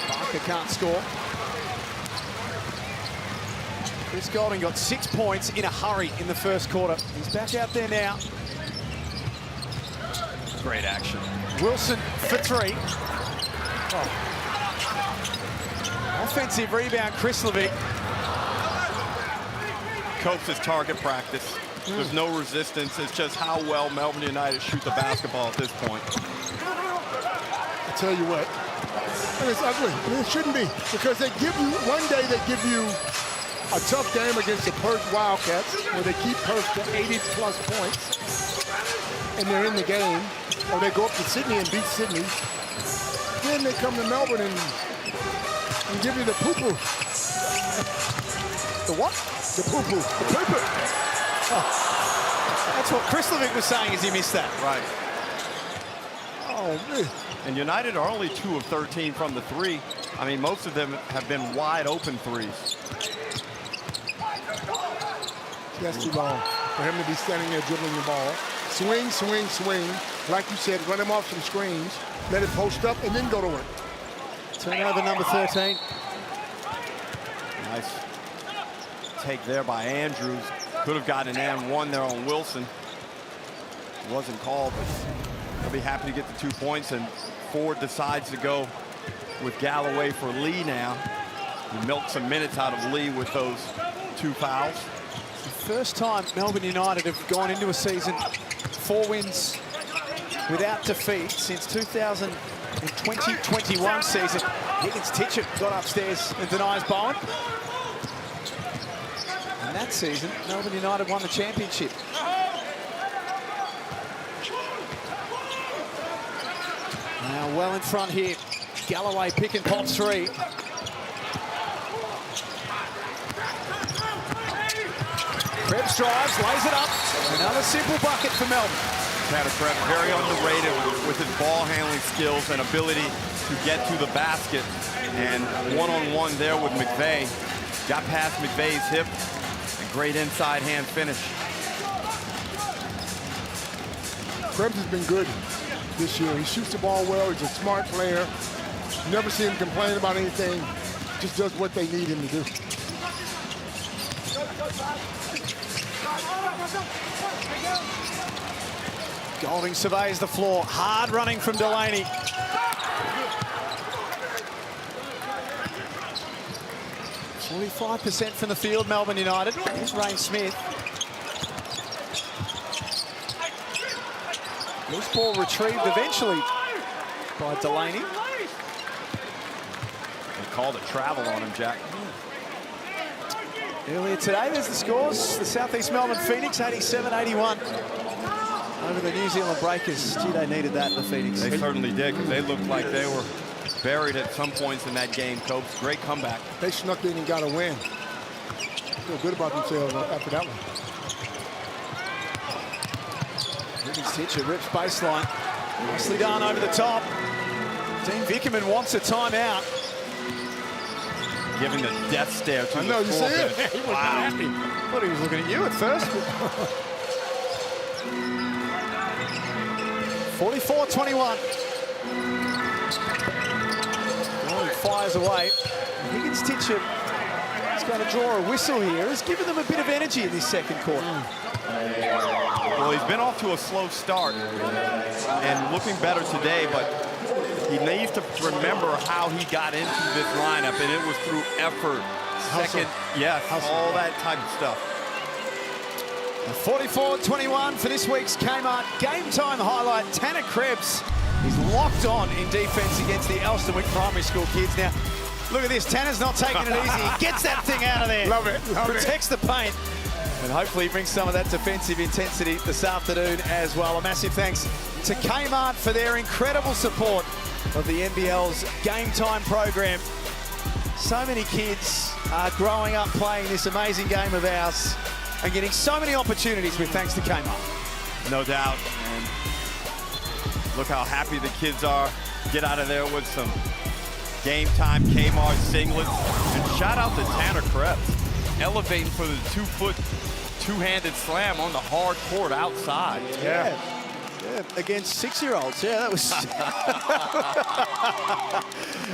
Barker can't score. Chris Golding got 6 points in a hurry in the first quarter. He's back out there now. Great action. Wilson for 3. Oh. Offensive rebound, Chris Levick. Copes' target practice. There's no resistance. It's just how well Melbourne United shoot the basketball at this point. I tell you what, and it's ugly. I mean, it shouldn't be, because they give you, one day they give you a tough game against the Perth Wildcats, where they keep Perth to 80+ points, and they're in the game, or they go up to Sydney and beat Sydney. Then they come to Melbourne and give you the poo-poo. The what? The poo-poo. The poo-poo. Oh. That's what Chris Levick was saying as he missed that. Right. Oh, man. And United are only 2 of 13 from the 3. I mean, most of them have been wide open threes. That's too long for him to be standing there dribbling the ball. Swing, swing, swing. Like you said, run him off some screens, let it post up, and then go to work. Turnover number 13. Nice take there by Andrews. Could have gotten an and 1 there on Wilson. It wasn't called, but they'll be happy to get the 2 points. And Ford decides to go with Galloway for Lee now. He milked some minutes out of Lee with those 2 fouls. It's the first time Melbourne United have gone into a season 4 wins without defeat since 2020-21 season. Higgins-Titchett got upstairs and denies Bowen. And that season, Melbourne United won the championship. Now well in front here. Galloway pick and pop 3. Krebs drives, lays it up. Another simple bucket for Melbourne. Tanner Krebs, very underrated with his ball handling skills and ability to get to the basket. And one-on-one there with McVeigh. Got past McVeigh's hip. And great inside hand finish. Krebs has been good this year. He shoots the ball well. He's a smart player. Never see him complain about anything. Just does what they need him to do. Golding surveys the floor. Hard running from Delaney. %45% from the field, Melbourne United. Here's Rain Smith. Loose ball retrieved eventually by Delaney. They called a travel on him, Jack. Earlier today, there's the scores. The Southeast Melbourne Phoenix, 87-81. Over the New Zealand Breakers. Gee, they needed that, the Phoenix. They certainly did, because they looked like they were buried at some points in that game, Copes. Great comeback. They snuck in and got a win. Feel good about themselves after that one. Higgins-Titchett rips baseline. Nicely done over the top. Dean Vickerman wants a timeout. Giving the death stare to I know, the you see it? He was happy. Thought he was looking at you at first. 44-21. He fires away. Higgins-Titchett is going to draw a whistle here. He's given them a bit of energy in this second quarter. Well, he's been off to a slow start and looking better today, but he needs to remember how he got into this lineup, and it was through effort. Second, yes, all that type of stuff. 44-21 for this week's Kmart Game Time highlight. Tanner Krebs is locked on in defense against the Elstonwick Primary School kids. Now, look at this. Tanner's not taking it easy. He gets that thing out of there. Love it. Protects the paint. And hopefully brings some of that defensive intensity this afternoon as well. A massive thanks to Kmart for their incredible support of the NBL's Game Time program. So many kids are growing up playing this amazing game of ours and getting so many opportunities with thanks to Kmart. No doubt. And look how happy the kids are. Get out of there with some Game Time Kmart singlets. And shout out to Tanner Krebs, elevating for the 2-foot, two-handed slam on the hard court outside. Yeah, against 6-year-olds. Yeah, that was...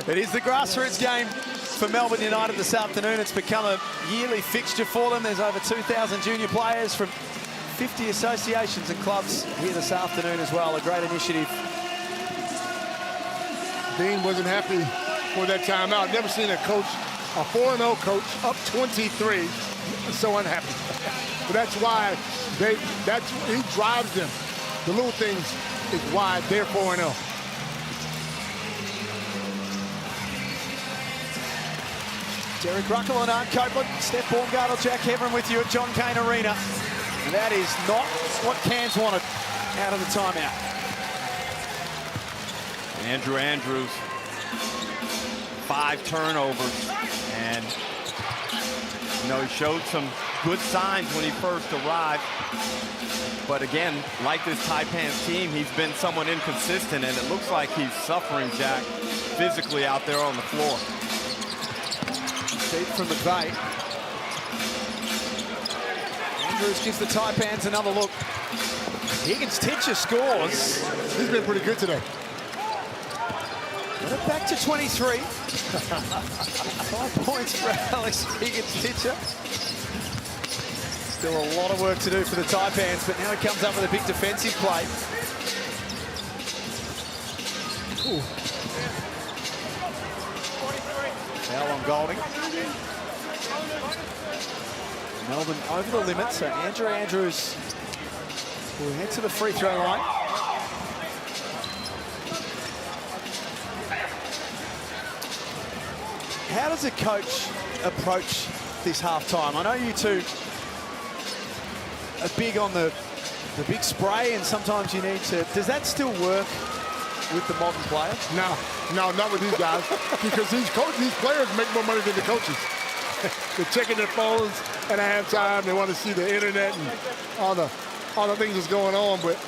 It is the grassroots game for Melbourne United this afternoon. It's become a yearly fixture for them. There's over 2,000 junior players from 50 associations and clubs here this afternoon as well. A great initiative. Dean wasn't happy for that timeout. Never seen a coach, a 4-0 coach, up 23, so unhappy. But that's why he drives them. The little things is why they're 4-0. Derek Ruckle and Art Copeland, Steph Baumgartel, Jack Heverin with you at John Cain Arena. And that is not what Cairns wanted out of the timeout. Andrew Andrews, 5 turnovers. And, you know, he showed some good signs when he first arrived. But again, like this Taipans team, he's been somewhat inconsistent, and it looks like he's suffering, Jack, physically out there on the floor. Deep from McVeigh. Andrews gives the Taipans another look. Higgins-Titcher scores. He's been pretty good today. Got it back to 23. 5 points for Alex Higgins-Titcher. Still a lot of work to do for the Taipans, but now he comes up with a big defensive play. Ooh. Foul on Golding. Melbourne over the limit, so Andrew Andrews will head to the free throw line. How does a coach approach this halftime? I know you two are big on the big spray, and sometimes you need to... Does that still work with the modern player? No, not with these guys, because these players make more money than the coaches. They're checking their phones at halftime. They want to see the internet and all the things that's going on. But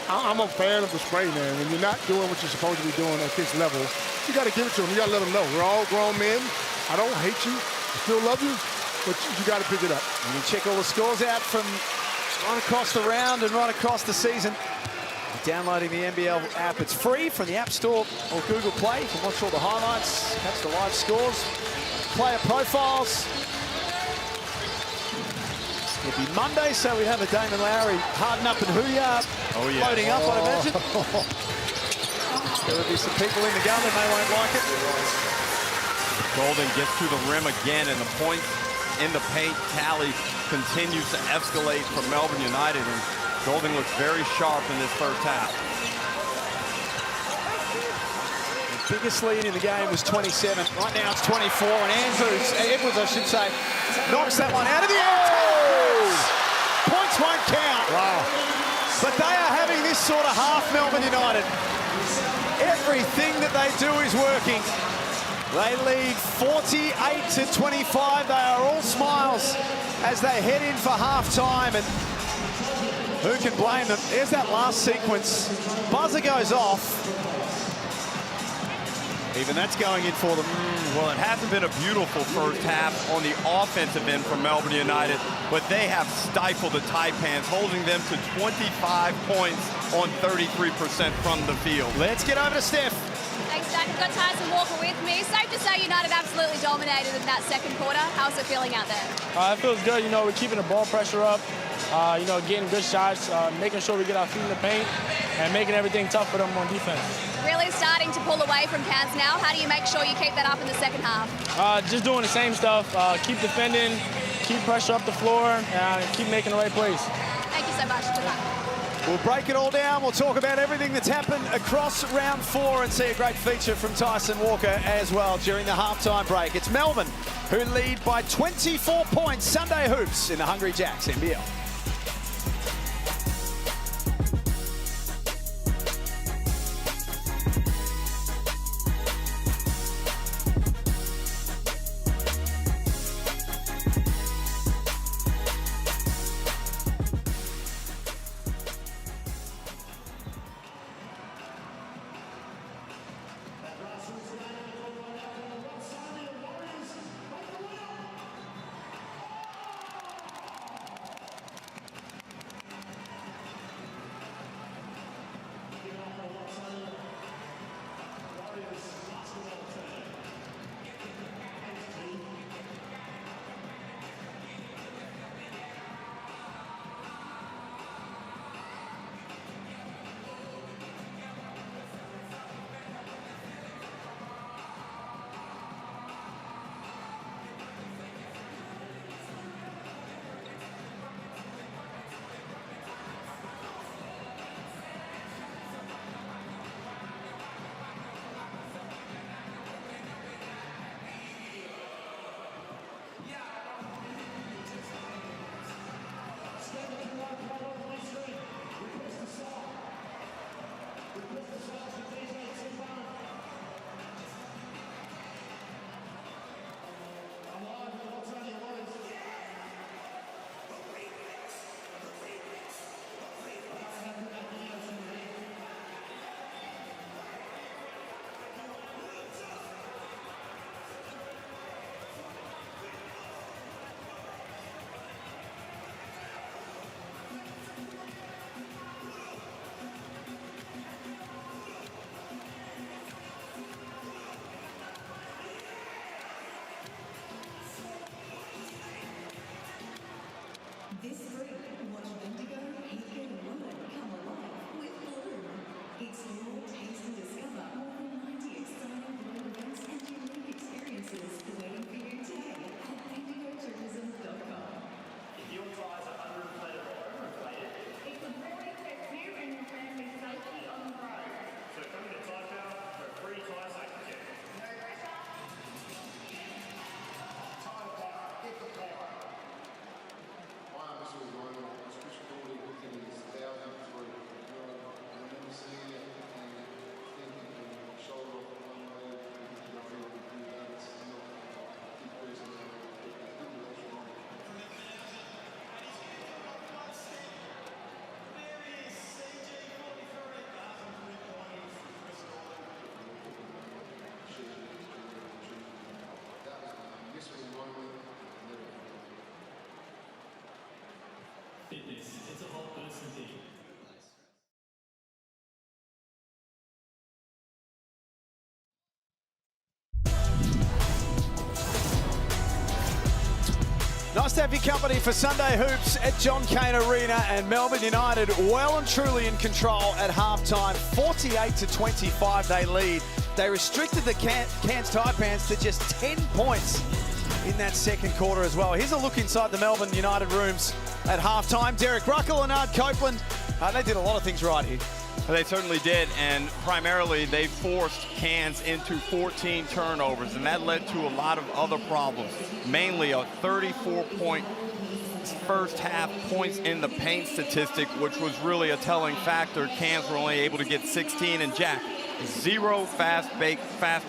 I'm a fan of the spray, man. When you're not doing what you're supposed to be doing at this level, you got to give it to them. You got to let them know we're all grown men. I don't hate you. I still love you, but you got to pick it up. And you check all the scores out from right across the round and right across the season. Downloading the NBL app. It's free from the App Store or Google Play. You can watch all the highlights, catch the live scores, player profiles. It'll be Monday, so we have a Damon Lowry harden up and Hooyah loading up, I'd imagine. There will be some people in the gun and they won't like it. Golding gets to the rim again, and the points in the paint tally continues to escalate for Melbourne United. And Golding looks very sharp in this first half. The biggest lead in the game was 27. Right now it's 24, and Edwards, I should say, knocks that one out of the air. Points won't count. Wow. But they are having this sort of half, Melbourne United. Everything that they do is working. They lead 48-25. They are all smiles as they head in for half-time. And who can blame them? There's that last sequence. Buzzer goes off. Even that's going in for them. Well, it hasn't been a beautiful first half on the offensive end for Melbourne United, but they have stifled the Taipans, holding them to 25 points on 33% from the field. Let's get over to Steph. Thanks, Jack. I've got Tyson Walker with me. Safe to say United absolutely dominated in that second quarter. How's it feeling out there? It feels good. You know, we're keeping the ball pressure up. You know, getting good shots, making sure we get our feet in the paint, and making everything tough for them on defense. Really starting to pull away from Cairns now. How do you make sure you keep that up in the second half? Just doing the same stuff. Keep defending, keep pressure up the floor, and keep making the right plays. We'll break it all down. We'll talk about everything that's happened across round 4 and see a great feature from Tyson Walker as well during the halftime break. It's Melbourne who lead by 24 points. Sunday Hoops in the Hungry Jacks NBL. This spring, watch Indigo, Heathcote and Women come alive with Bloom. Explore, taste and discover more than 90 exciting Bloom events and unique experiences waiting for you today at IndigoTourism.com. If your tyres are underinflated or overinflated, it could really affect you and your family's safety on the road. so come to Taipans for a free tyre safety check. No pressure. Fitness, it's a whole person thing. Nice to have your company for Sunday Hoops at John Cain Arena, and Melbourne United well and truly in control at halftime. 48-25 they lead. They restricted the Cairns Taipans to just 10 points in that second quarter as well. Here's a look inside the Melbourne United rooms at halftime. Derek Ruckle and Ard Copeland, they did a lot of things right here. They certainly did, and primarily they forced Cairns into 14 turnovers, and that led to a lot of other problems, mainly a 34-point first half points in the paint statistic, which was really a telling factor. Cairns were only able to get 16, and Jack, 0 fast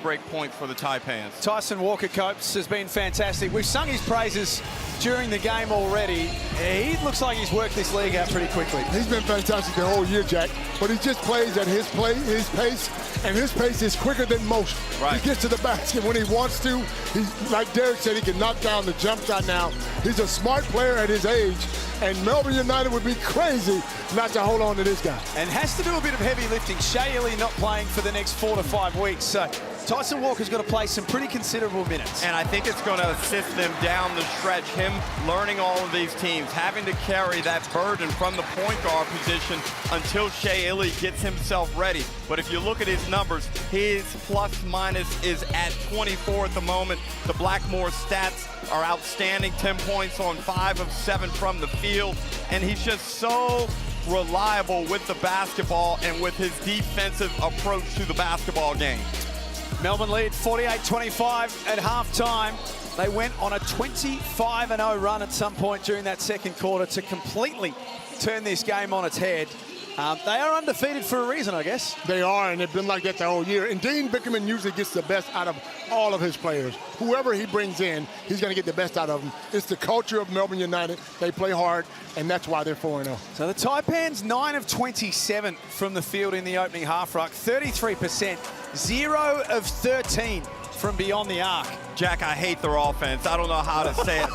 break points for the Taipans. Tyson Walker, Copes, has been fantastic. We've sung his praises during the game already. He looks like he's worked this league out pretty quickly. He's been fantastic the whole year, Jack, but he just plays at his pace, and his pace is quicker than most. Right. He gets to the basket when he wants to. He's, like Derek said, he can knock down the jump shot now. He's a smart player at his age, and Melbourne United would be crazy not to hold on to this guy. And has to do a bit of heavy lifting. Shea Ili not playing for the next 4 to 5 weeks. So Tyson Walker's got to play some pretty considerable minutes. And I think it's going to assist them down the stretch, him learning all of these teams, having to carry that burden from the point guard position until Shea Ili gets himself ready. But if you look at his numbers, his plus-minus is at 24 at the moment. The Blackmore stats are outstanding, 10 points on 5 of 7 from the field. And he's just so reliable with the basketball and with his defensive approach to the basketball game. Melbourne lead 48-25 at halftime. They went on a 25-0 run at some point during that second quarter to completely turn this game on its head. They are undefeated for a reason, I guess. They are, and they've been like that the whole year. And Dean Bickerman usually gets the best out of all of his players. Whoever he brings in, he's going to get the best out of them. It's the culture of Melbourne United. They play hard, and that's why they're 4-0. So the Taipans, 9 of 27 from the field in the opening half ruck, 33%, 0 of 13 from beyond the arc. Jack, I hate their offense. I don't know how to say it.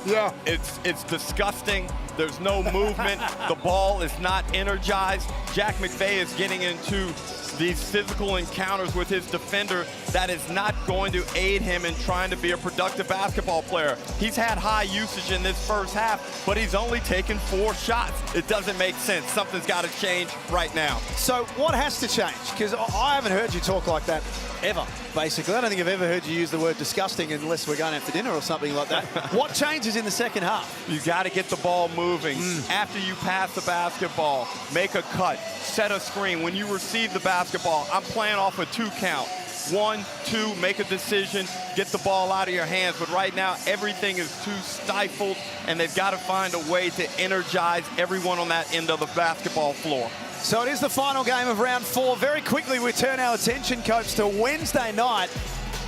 Yeah. It's disgusting. There's no movement. The ball is not energized. Jack McVeigh is getting into these physical encounters with his defender that is not going to aid him in trying to be a productive basketball player. He's had high usage in this first half, but he's only taken 4 shots. It doesn't make sense. Something's got to change right now. So what has to change? Because I haven't heard you talk like that ever, basically. I don't think I've ever heard you use the word disgusting unless we're going out for dinner or something like that. What changes in the second half? You got to get the ball moving. After you pass the basketball, make a cut, set a screen. When you receive the basketball, I'm playing off a 2 count. 1, 2, make a decision, get the ball out of your hands. But right now, everything is too stifled, and they've got to find a way to energize everyone on that end of the basketball floor. So it is the final game of round 4. Very quickly, we turn our attention, Coach, to Wednesday night,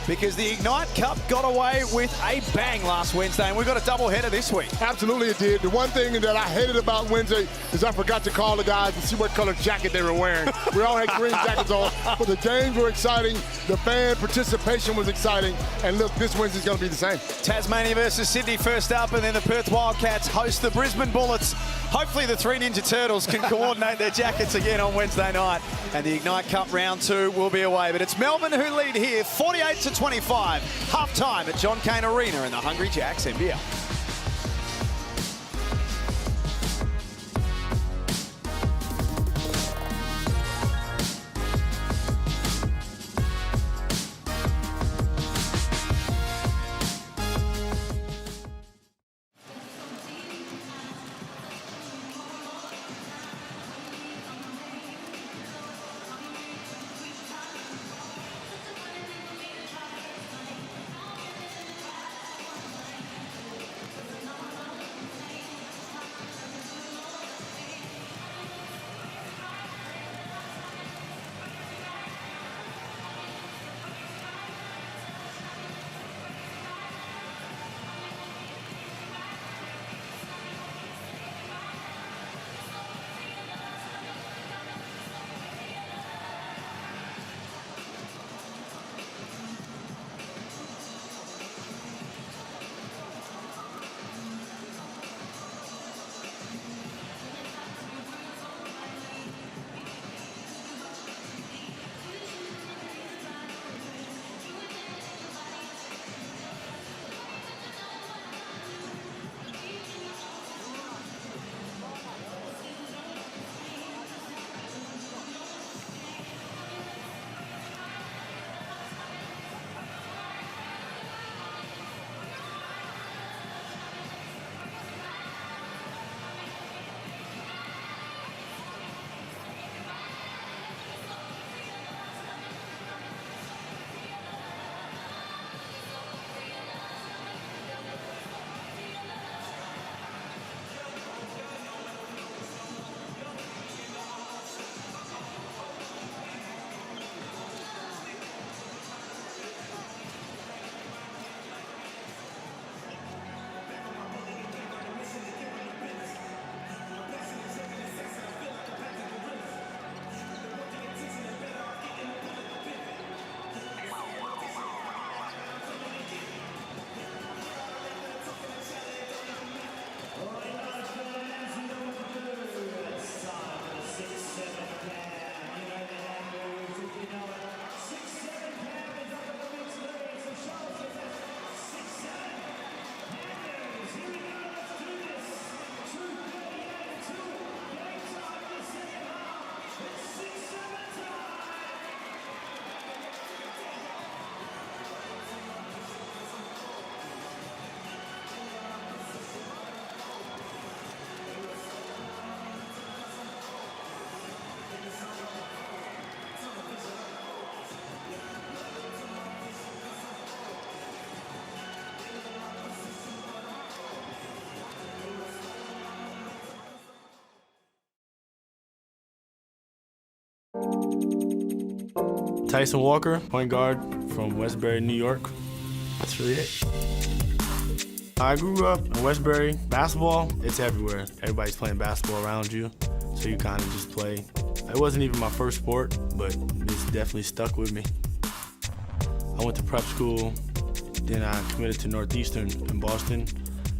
because the Ignite Cup got away with a bang last Wednesday, and we've got a doubleheader this week. Absolutely it did. The one thing that I hated about Wednesday is I forgot to call the guys and see what color jacket they were wearing. We all had green jackets on, but the games were exciting. The fan participation was exciting. And look, this Wednesday's going to be the same. Tasmania versus Sydney first up, and then the Perth Wildcats host the Brisbane Bullets. Hopefully the 3 Ninja Turtles can coordinate their jackets again on Wednesday night, and the Ignite Cup round 2 will be away. But it's Melbourne who lead here, 48-25, half-time at John Cain Arena in the Hungry Jacks NBL. Tyson Walker, point guard from Westbury, New York. That's really it. I grew up in Westbury. Basketball, it's everywhere. Everybody's playing basketball around you, so you kind of just play. It wasn't even my first sport, but it's definitely stuck with me. I went to prep school, then I committed to Northeastern in Boston.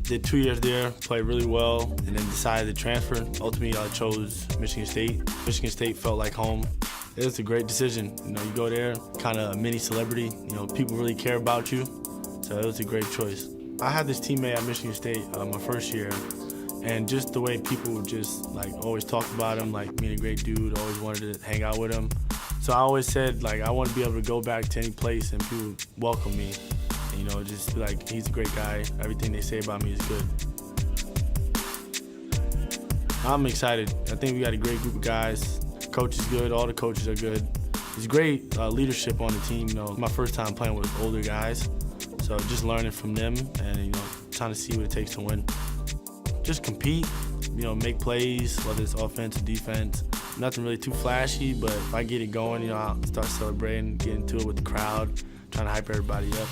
Did 2 years there, played really well, and then decided to transfer. Ultimately, I chose Michigan State. Michigan State felt like home. It was a great decision. You know, you go there, kind of a mini celebrity. You know, people really care about you, so it was a great choice. I had this teammate at Michigan State my first year, and just the way people just like always talked about him, like being a great dude, always wanted to hang out with him. So I always said, like, I want to be able to go back to any place and people welcome me. And, you know, just be like, he's a great guy. Everything they say about me is good. I'm excited. I think we got a great group of guys. Coach is good. All the coaches are good. It's great leadership on the team. You know, my first time playing with older guys. So just learning from them and, you know, trying to see what it takes to win. Just compete, you know, make plays, whether it's offense or defense. Nothing really too flashy, but if I get it going, you know, I'll start celebrating, get into it with the crowd, trying to hype everybody up.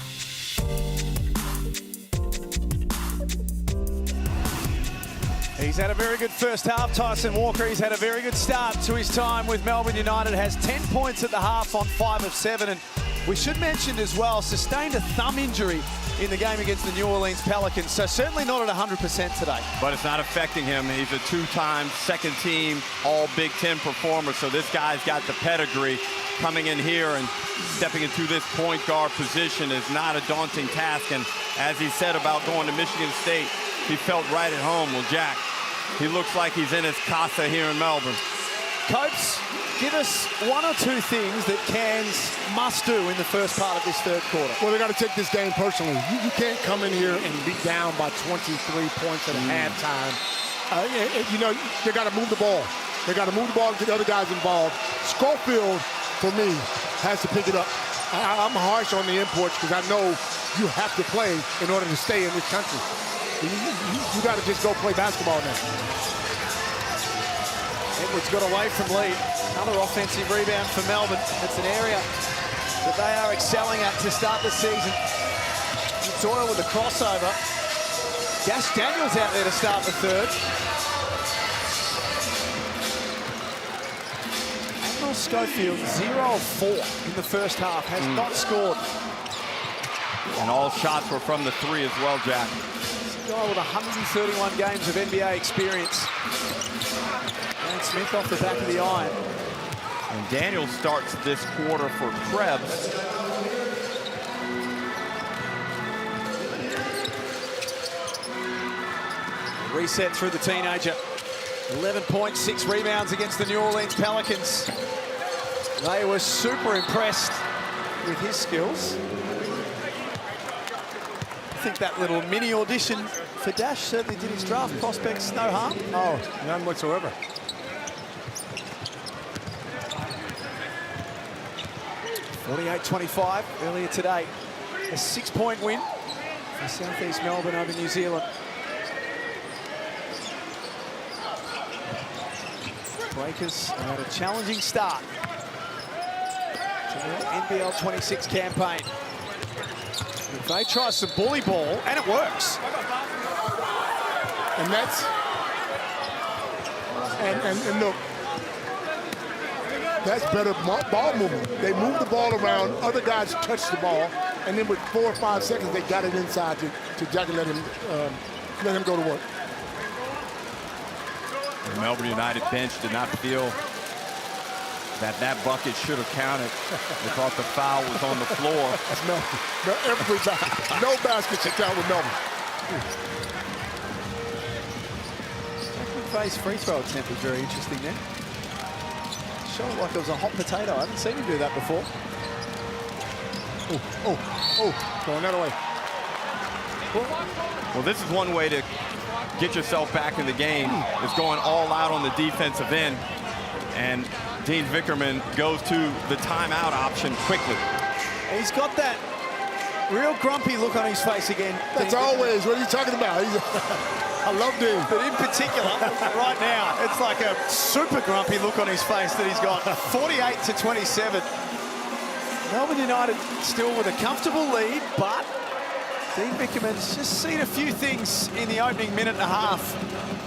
He's had a very good first half, Tyson Walker. He's had a very good start to his time with Melbourne United. Has 10 points at the half on 5 of 7. And we should mention as well, sustained a thumb injury in the game against the New Orleans Pelicans. So certainly not at 100% today. But it's not affecting him. He's a two-time second-team All-Big Ten performer. So this guy's got the pedigree. Coming in here and stepping into this point guard position is not a daunting task. And as he said about going to Michigan State, he felt right at home. Well, Jack, he looks like he's in his casa here in Melbourne. Copes, give us one or two things that Cairns must do in the first part of this third quarter. Well, they got to take this game personally. You can't come in here and be down by 23 points at halftime. You know, they got to move the ball. They got to move the ball and get other guys involved. Schofield, for me, has to pick it up. I'm harsh on the imports because I know you have to play in order to stay in this country. You got to just go play basketball now. Edwards got away from Lee. Another offensive rebound for Melbourne. It's an area that they are excelling at to start the season. Doyle with a crossover. Dash Daniels out there to start the third. Admiral Schofield, 0 of 4 in the first half, has not scored. And all shots were from the three as well, Jack. Guy with 131 games of NBA experience. And Smith off the back of the iron. And Daniel starts this quarter for Krebs. Reset through the teenager. 11 points, 6 rebounds against the New Orleans Pelicans. They were super impressed with his skills. I think that little mini audition for Dash certainly did his draft prospects no harm. Oh, none whatsoever. (48-25) earlier today. A 6-point win for South East Melbourne over New Zealand. Breakers had a challenging start to their NBL26 campaign. They try some bully ball, and it works. And that's, and look, that's better ball movement. They move the ball around, other guys touch the ball, and then with 4 or 5 seconds, they got it inside to Jack and let him go to work. The Melbourne United bench did not feel that bucket should have counted. They thought the foul was on the floor. That's Melbourne. No basket should count with Melbourne. McVeigh's free throw attempt was very interesting there. Showed like it was a hot potato. I haven't seen him do that before. Going that way. Well, this is one way to get yourself back in the game, is going all out on the defensive end. And Dean Vickerman goes to the timeout option quickly. He's got that real grumpy look on his face again. That's always, what are you talking about? I love Dean. But in particular, right now, it's like a super grumpy look on his face that he's got. 48-27. Melbourne United still with a comfortable lead, but Dean Vickerman's just seen a few things in the opening minute and a half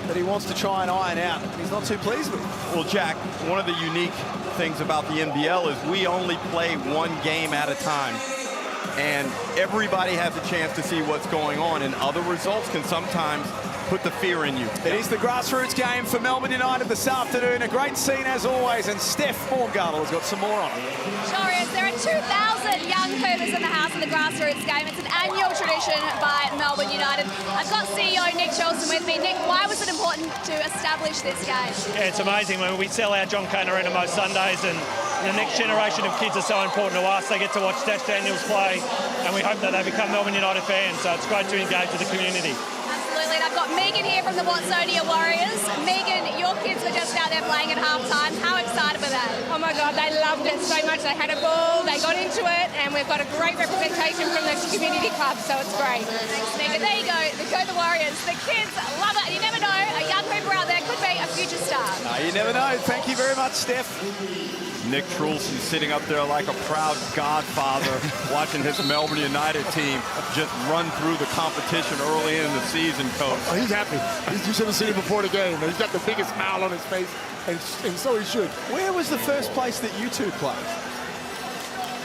that he wants to try and iron out. He's not too pleased with. Well, Jack, one of the unique things about the NBL is we only play one game at a time. And everybody has a chance to see what's going on, and other results can sometimes put the fear in you. It is the grassroots game for Melbourne United this afternoon. A great scene as always, and Steph Morgardle has got some more on it. Sure is. There are 2,000 young Cougars in the house in the grassroots game. It's an annual tradition by Melbourne United. I've got CEO Nick Charleston with me. Nick, why was it important to establish this game? Yeah, it's amazing when we sell our John Cain Arena most Sundays, and the next generation of kids are so important to us. They get to watch Dash Daniels play, and we hope that they become Melbourne United fans. So it's great to engage with the community. Absolutely. And I've got Megan here from the Watsonia Warriors. Megan, your kids were just out there playing at halftime. How excited were they? Oh my God, they loved it so much. They had a ball, they got into it, and we've got a great representation from the community club, so it's great. Thanks, Megan. There you go. The Warriors. The kids love it. You never know. A young Hooper out there could be a future star. No, you never know. Thank you very much, Steph. Nick Trulson sitting up there like a proud godfather watching his Melbourne United team just run through the competition early in the season, Coach. Oh, he's happy. You should have seen him before the game. He's got the biggest smile on his face, and so he should. Where was the first place that you two played?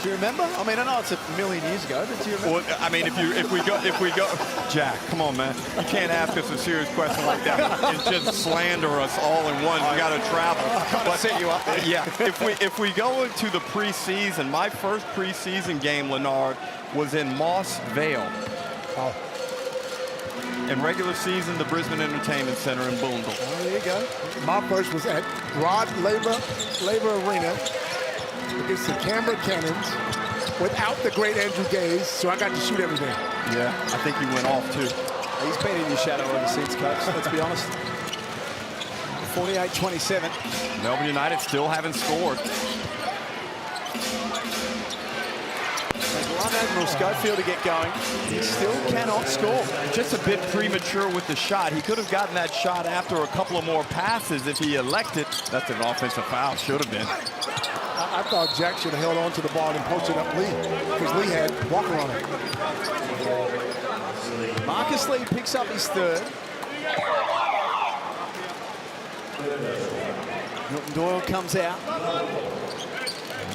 Do you remember? I mean, I know it's a million years ago, but do you remember? Well, I mean, if we go, Jack, come on, man. You can't ask us a serious question like that and just slander us all in one. We got to travel. But set you up there. Yeah, if we go into the preseason, my first preseason game, Leonard, was in Moss Vale. Oh. In regular season, the Brisbane Entertainment Center in Boondall. Oh, there you go. My first was at Rod Laver Arena against the Canberra Cannons without the great Andrew Gaze, so I got to shoot everything. Yeah, I think he went off too. He's been in your shadow ever since, Coach, let's be honest. 48-27. Melbourne United still haven't scored. They love Admiral Schofield to get going. He still cannot score. Just a bit premature with the shot. He could have gotten that shot after a couple of more passes if he elected. That's an offensive foul, should have been. I thought Jack should have held on to the ball and posted up Lee, because Lee had Walker on it. Marcus Lee picks up his third. Milton Doyle comes out.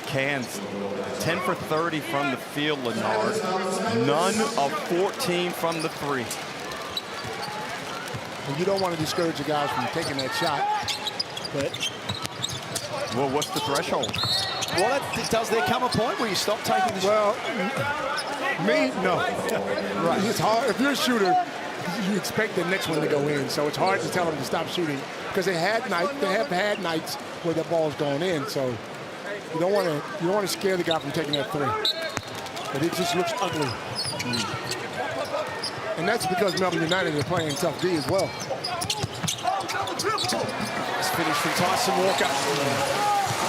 Cairns, 10 for 30 from the field, Leonard. None of 14 from the three. And you don't want to discourage the guys from taking that shot, but... Well, what's the threshold? Well, does there come a point where you stop taking the shot? Well, me, no. Right. It's hard. If you're a shooter, you expect the next one to go in, so it's hard to tell them to stop shooting because they have had nights where the ball's going in, so you don't want to scare the guy from taking that three. But it just looks ugly. And that's because Melbourne United are playing tough D as well. Nice finish from Tyson Walker.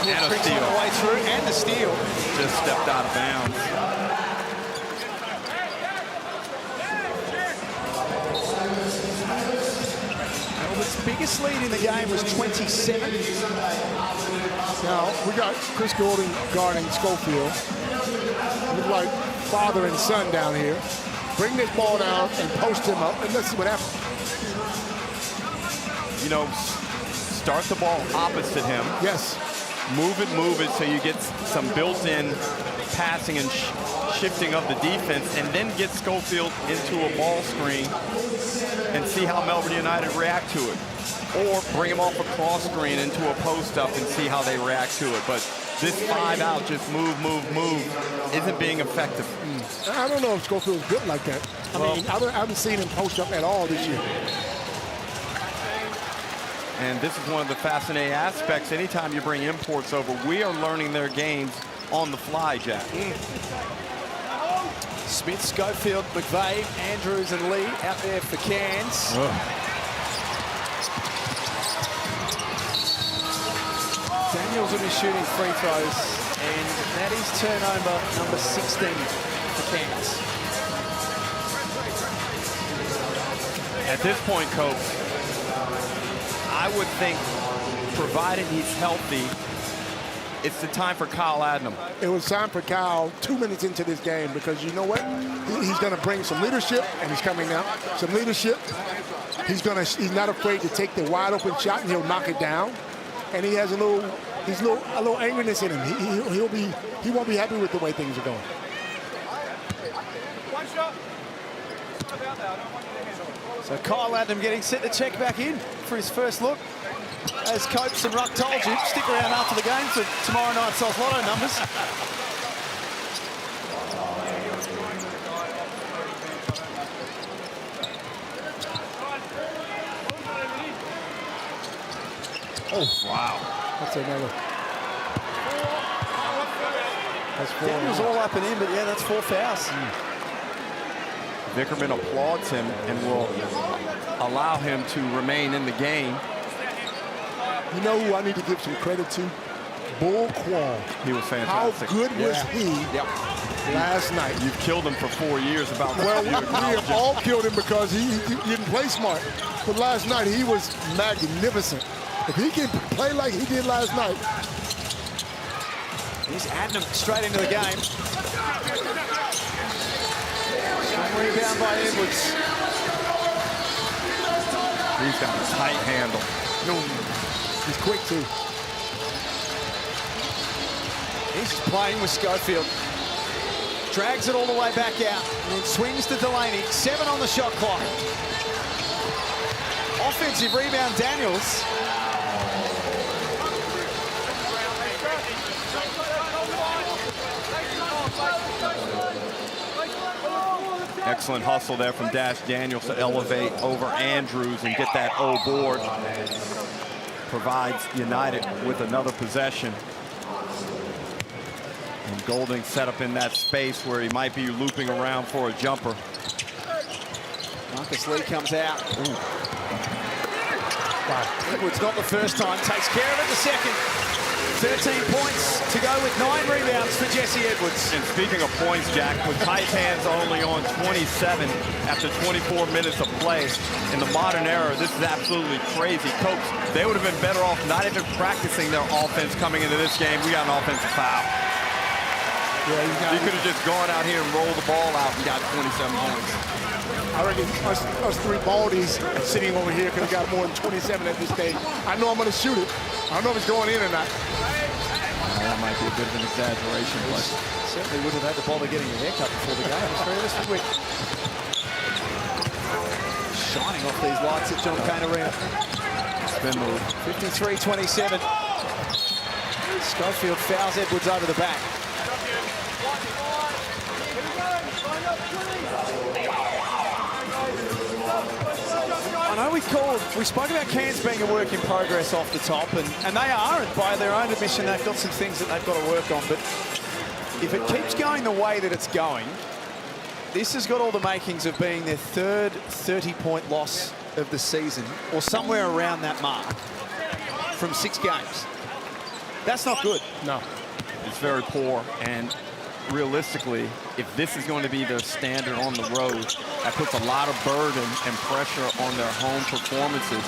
And a steal. On the way through, and the steal. Just stepped out of bounds. Melbourne's biggest lead in the game was 27. Now, we got Chris Gordon guarding Schofield. Look like father and son down here. Bring this ball down and post him up, and let's see what happens. You know, start the ball opposite him. Yes. Move it so you get some built-in passing and shifting of the defense, and then get Schofield into a ball screen and see how Melbourne United react to it. Or bring him off a cross screen into a post-up and see how they react to it. But this 5-out, just move, isn't being effective. I don't know if Schofield's good like that. I mean, I haven't seen him post up at all this year. And this is one of the fascinating aspects. Anytime you bring imports over, we are learning their games on the fly, Jack. Smith, Schofield, McVeigh, Andrews and Lee out there for Cairns. Daniels will be shooting free throws, and that is turnover number 16 for Cairns. At this point, Coach, I would think, provided he's healthy, it's the time for Kyle Adnam. It was time for Kyle 2 minutes into this game because you know what? He's going to bring some leadership, and he's coming now. Some leadership. He's not afraid to take the wide open shot, and he'll knock it down. And he has a little angriness in him. He won't be happy with the way things are going. So Kyle Adnam getting set to check back in for his first look. As Copes and Ruck told you, stick around after the game for tomorrow night's Oz Lotto numbers. Oh, wow. That's another. That's 4. Daniel's all up and in, but yeah, that's 4 fouls. Vickerman applauds him and will allow him to remain in the game. You know who I need to give some credit to? Bull Quall. He was fantastic. How good was he last night? You've killed him for 4 years about that. Well, we have all killed him because he didn't play smart. But last night, he was magnificent. If he can play like he did last night. He's Adnam straight into the game. Rebound by Edwards. He's got a tight handle. He's quick, too. He's just playing with Schofield. Drags it all the way back out and then swings to Delaney. 7 on the shot clock. Offensive rebound, Daniels. Excellent hustle there from Dash Daniels to elevate over Andrews and get that O board. Provides United with another possession. And Golding set up in that space where he might be looping around for a jumper. Marcus Lee comes out. Edwards not the first time, takes care of it the second. 13 points to go with 9 rebounds for Jesse Edwards. And speaking of points, Jack, with Taipans only on 27 after 24 minutes of play, in the modern era, this is absolutely crazy. Coach, they would have been better off not even practicing their offense coming into this game. We got an offensive foul. Yeah, you could have just gone out here and rolled the ball out and got 27 points. I reckon us 3 baldies sitting over here could have got more than 27 at this stage. I know I'm going to shoot it. I don't know if it's going in or not. That might be a bit of an exaggeration, but certainly wouldn't have had to bother getting a haircut before the game. It's realistic. Shining off these lights at John Cain Arena. Spin move. 53-27. Schofield fouls Edwards over the back. I know we spoke about Cairns being a work in progress off the top, and they are, and by their own admission, they've got some things that they've got to work on. But if it keeps going the way that it's going, this has got all the makings of being their 3rd 30-point loss of the season, or somewhere around that mark, from 6 games. That's not good. No. It's very poor, and realistically, if this is going to be their standard on the road, that puts a lot of burden and pressure on their home performances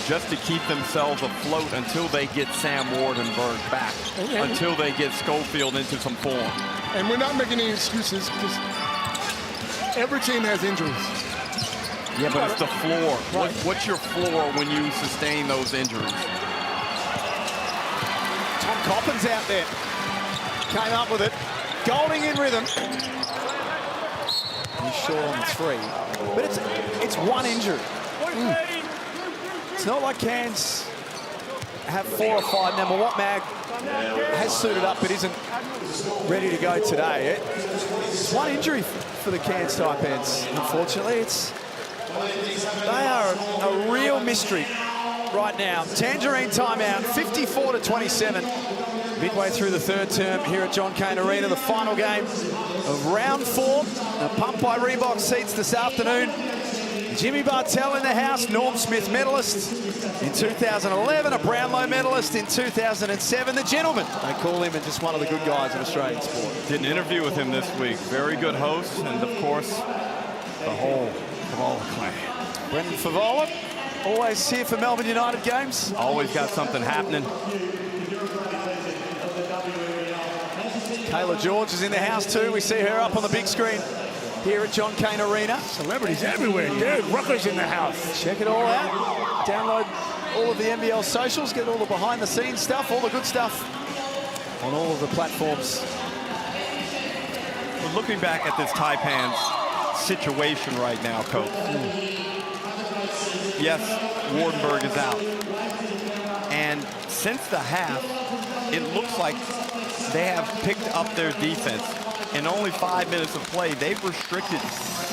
just to keep themselves afloat until they get Sam Wardenberg back, until they get Schofield into some form. And we're not making any excuses because every team has injuries. Yeah, but it's the floor. Right. What's your floor when you sustain those injuries? Tom Coppin's out there. Came up with it. Golding in rhythm. He's short on 3. But it's 1 injury. It's not like Cairns have 4 or 5. Now, Mawat Mag has suited up but isn't ready to go today. It's 1 injury for the Cairns Taipans. Unfortunately, they are a real mystery right now. Tangerine timeout, 54-27. Midway through the 3rd term here at John Cain Arena, the final game of round 4. A pump by Reebok seats this afternoon. Jimmy Bartell in the house, Norm Smith medalist in 2011, a Brownlow medalist in 2007. The gentleman, they call him, and just one of the good guys in Australian sport. Did an interview with him this week. Very good host, and of course, the whole Favola clan. Brendan Favola, always here for Melbourne United games. Always got something happening. Taylor George is in the house too. We see her up on the big screen here at John Cain Arena. Celebrities everywhere. Derek Rucker's in the house. Check it all out. Download all of the NBL socials. Get all the behind-the-scenes stuff, all the good stuff on all of the platforms. But looking back at this Taipans situation right now, Coach. Yes, Wardenberg is out. And since the half, it looks like they have picked up their defense. In only 5 minutes of play, they've restricted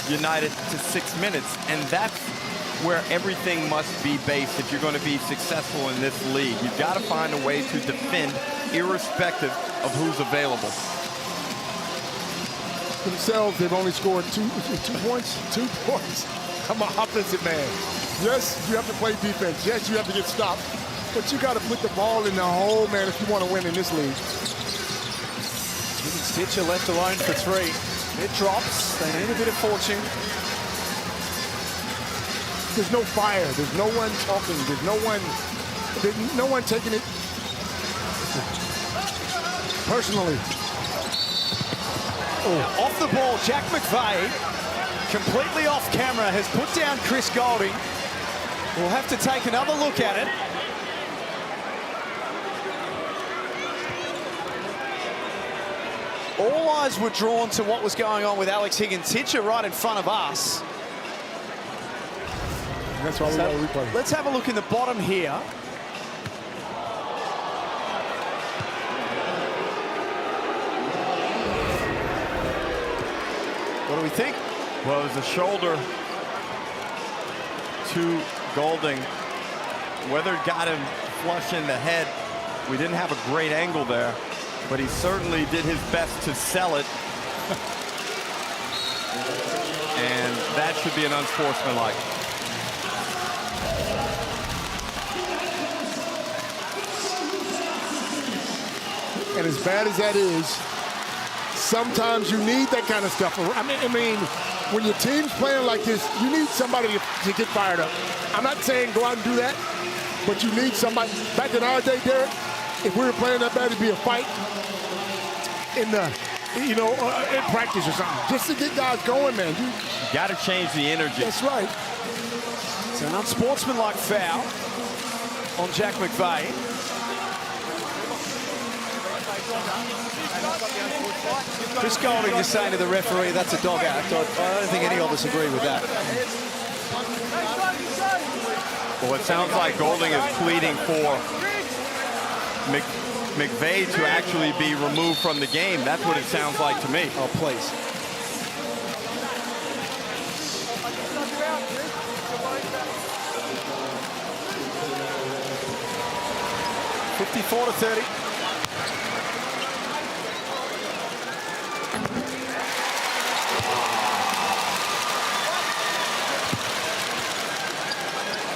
United to 6 minutes. And that's where everything must be based if you're going to be successful in this league. You've got to find a way to defend irrespective of who's available. Themselves, they've only scored 2 points. 2 points. I'm an offensive man. Yes, you have to play defense. Yes, you have to get stopped. But you got to put the ball in the hole, man, if you want to win in this league. Stitcher left alone for 3. It drops. They need a bit of fortune. There's no fire. There's no one talking. There's no one taking it personally. Oh. Off the ball, Jack McVeigh, completely off camera, has put down Chris Golding. We'll have to take another look at it. All eyes were drawn to what was going on with Alex Higgins-Hitcher right in front of us. That's why we got to replay. Let's have a look in the bottom here. What do we think? Well, it was a shoulder to Golding. Whether it got him flush in the head, we didn't have a great angle there, but he certainly did his best to sell it. And that should be an unsportsmanlike. And as bad as that is, sometimes you need that kind of stuff. I mean, when your team's playing like this, you need somebody to get fired up. I'm not saying go out and do that, but you need somebody. Back in our day, Derek, if we were playing that bad, it'd be a fight in the, in practice or something, just to get guys going, man. You got to change the energy. That's right. It's an unsportsmanlike foul on Jack McVeigh. Chris Golding just saying to the referee that's a dog act. I don't think any of us agree with that. Well, it sounds like Golding is pleading for McVeigh to actually be removed from the game. That's what it sounds like to me. Oh, please. (54-30).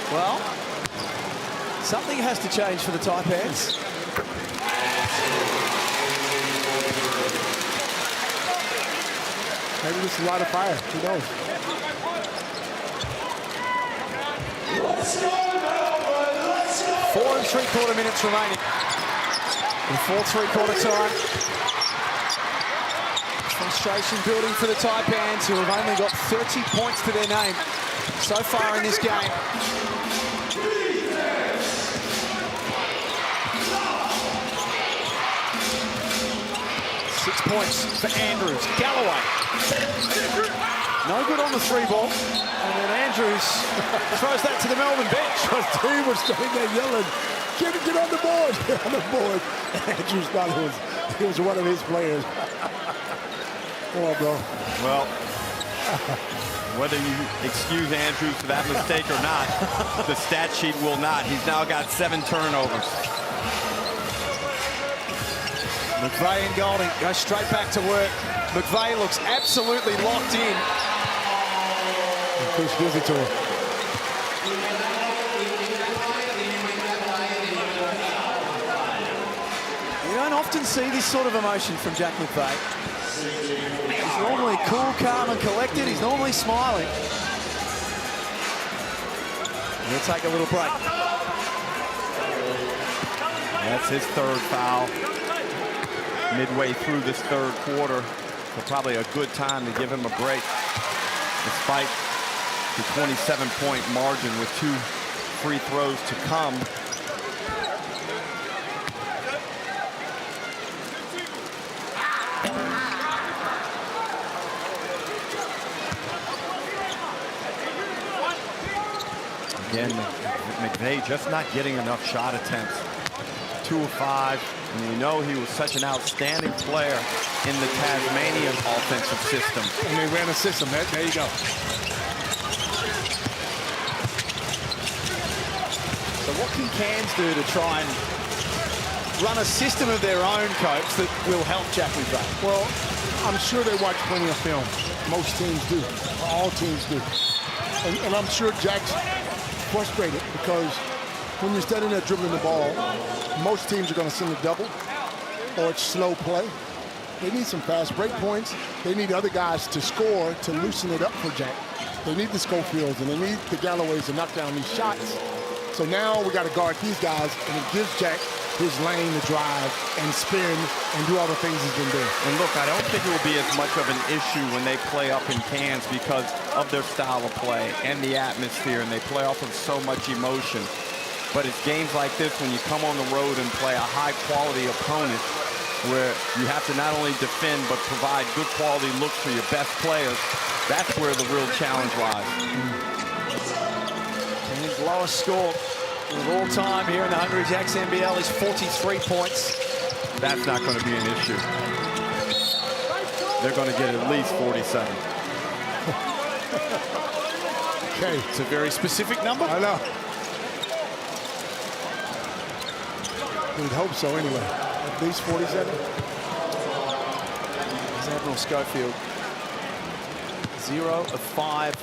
Well, something has to change for the Taipans. Maybe this is a lot of fire. Who knows? Let's go, Melbourne! Let's go! 4 3/4 minutes remaining in 4 3/4 time. Frustration building for the Taipans, who have only got 30 points to their name so far in this game. 6 points for Andrews. Galloway. No good on the 3 ball. And then Andrews throws that to the Melbourne bench. He was standing there yelling, get on the board, get on the board. Andrews thought he was one of his players. Come on, bro. Well, whether you excuse Andrews for that mistake or not, the stat sheet will not. He's now got 7 turnovers. McVeigh and Golding go straight back to work. McVeigh looks absolutely locked in. Chris gives it to him. You don't often see this sort of emotion from Jack McVeigh. He's normally cool, calm and collected. He's normally smiling. He'll take a little break. That's his 3rd foul. midway through this third quarter. So probably a good time to give him a break, despite the 27-point margin with 2 free throws to come. Again, McVeigh just not getting enough shot attempts. 2 of 5. And we know he was such an outstanding player in the Tasmanian offensive system. And they ran a system. There you go. So what can Cairns do to try and run a system of their own, coach, that will help Jack McVeigh? Well, I'm sure they watch plenty of film. Most teams do. All teams do. And I'm sure Jack's frustrated because when you're standing there dribbling the ball, most teams are going to send a double or it's slow play. They need some fast break points. They need other guys to score to loosen it up for Jack. They need the Schofields and they need the Galloways to knock down these shots. So now we got to guard these guys, and it gives Jack his lane to drive and spin and do all the things he's been doing. And look, I don't think it will be as much of an issue when they play up in Cairns because of their style of play and the atmosphere, and they play off of so much emotion. But it's games like this when you come on the road and play a high-quality opponent where you have to not only defend but provide good quality looks for your best players. That's where the real challenge lies. And his lowest score of all time here in the Hungry Jacks NBL is 43 points. That's not going to be an issue. They're going to get at least 47. Okay. It's a very specific number. I know. We'd hope so anyway. At least 47. There's Admiral Schofield. 0 of 5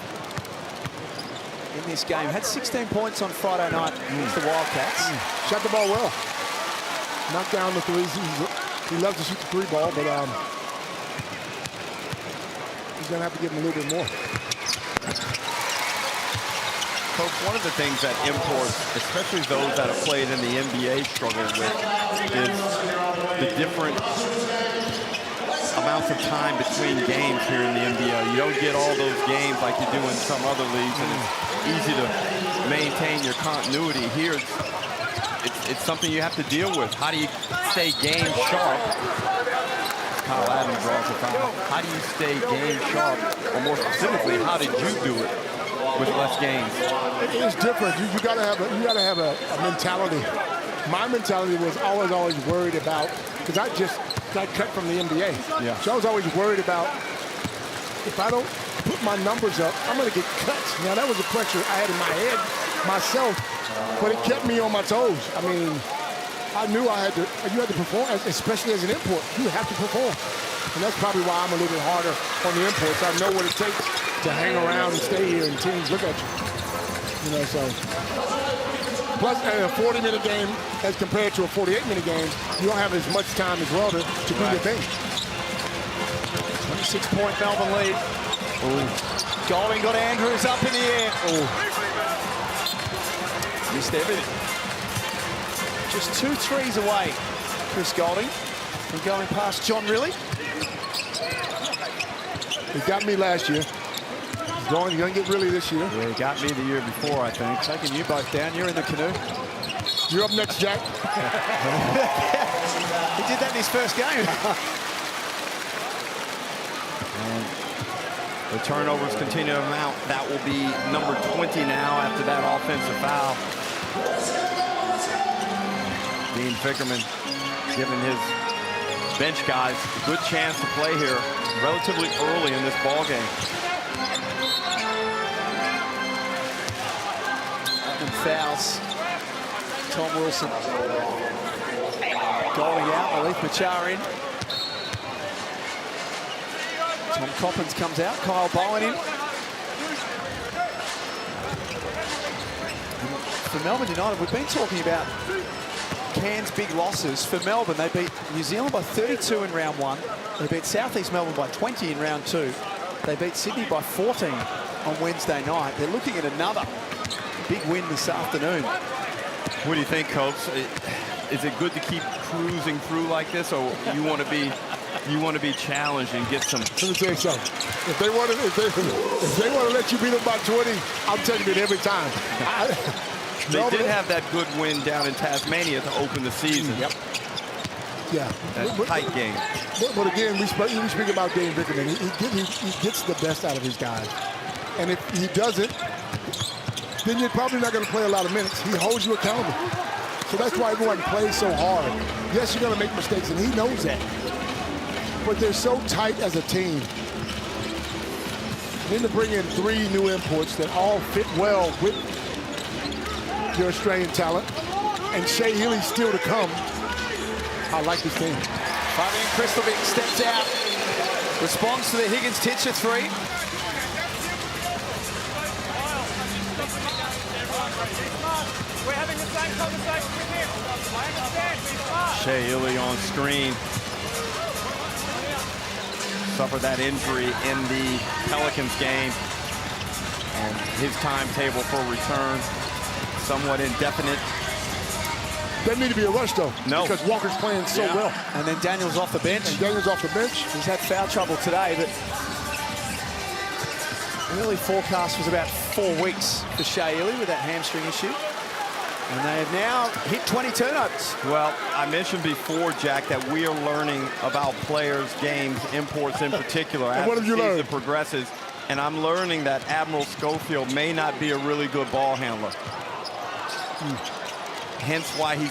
in this game. Had 16 points on Friday night against the Wildcats. Shot the ball well. Knocked down the threes. He loves to shoot the 3 ball, but he's going to have to give him a little bit more. Coach, one of the things that imports, especially those that have played in the NBA, struggle with is the different amounts of time between games here in the NBL. You don't get all those games like you do in some other leagues, and it's easy to maintain your continuity. Here, it's something you have to deal with. How do you stay game sharp? Kyle Adams draws a foul. How do you stay game sharp? Or more specifically, how did you do it with less games? It's different. You got to have a mentality. My mentality was always worried about, because I just got cut from the NBA. Yeah. So I was always worried about, if I don't put my numbers up, I'm going to get cut. Now, that was the pressure I had in my head myself, but it kept me on my toes. I mean, I knew you had to perform, especially as an import. You have to perform. And that's probably why I'm a little bit harder on the imports. I know what it takes to hang around and stay here and teams look at you. You know, so. Plus, a 40-minute game as compared to a 48-minute game, you don't have as much time as well to do your thing. 26-point Melbourne lead. Golding got Andrews up in the air. Missed everything. Just 2 threes away, Chris Golding, from going past John Riley. He got me last year. He's going to get Riley this year. Yeah, he got me the year before, I think. Taking you both down. You're in the canoe. You're up next, Jack. He did that in his first game. And the turnovers continue to mount. That will be number 20 now after that offensive foul. Dean Fickerman giving his bench guys a good chance to play here relatively early in this ball game. And fouls. Tom Wilson. Golding out. Alif Machar in. Tom Coppins comes out. Kyle Bowen in. For Melbourne United, we've been talking about Cairns' big losses. For Melbourne, they beat New Zealand by 32 in round 1. They beat South East Melbourne by 20 in round 2. They beat Sydney by 14 on Wednesday night. They're looking at another big win this afternoon. What do you think, Coach? Is it good to keep cruising through like this, or you want to be challenged and get some? Let me tell you something. If they want to let you beat them by 20, I'm taking it every time. They did have that good win down in Tasmania to open the season. Yep. Yeah. That tight game. But again, we speak about Dane Vickerman. He gets the best out of his guys. And if he doesn't, then you're probably not going to play a lot of minutes. He holds you accountable. So that's why everyone plays so hard. Yes, you're going to make mistakes, and he knows that. But they're so tight as a team. Then to bring in 3 new imports that all fit well with your Australian talent, and Shea Healy's still to come. I like this team. Fabian Kristelvik steps out, responds to the Higgins-Titcher 3. We're having the same conversation with him. I understand. Shea Healy on screen. Suffered that injury in the Pelicans game. And his timetable for return, somewhat indefinite. Doesn't need to be a rush, though. No. Because Walker's playing so well. And then Daniel's off the bench. And Daniel's off the bench. He's had foul trouble today, but early forecast was about 4 weeks for Shea Healy with that hamstring issue. And they have now hit 20 turnovers. Well, I mentioned before, Jack, that we are learning about players, games, imports in particular as what have you the season learned? progresses. And I'm learning that Admiral Schofield may not be a really good ball handler. Hence why he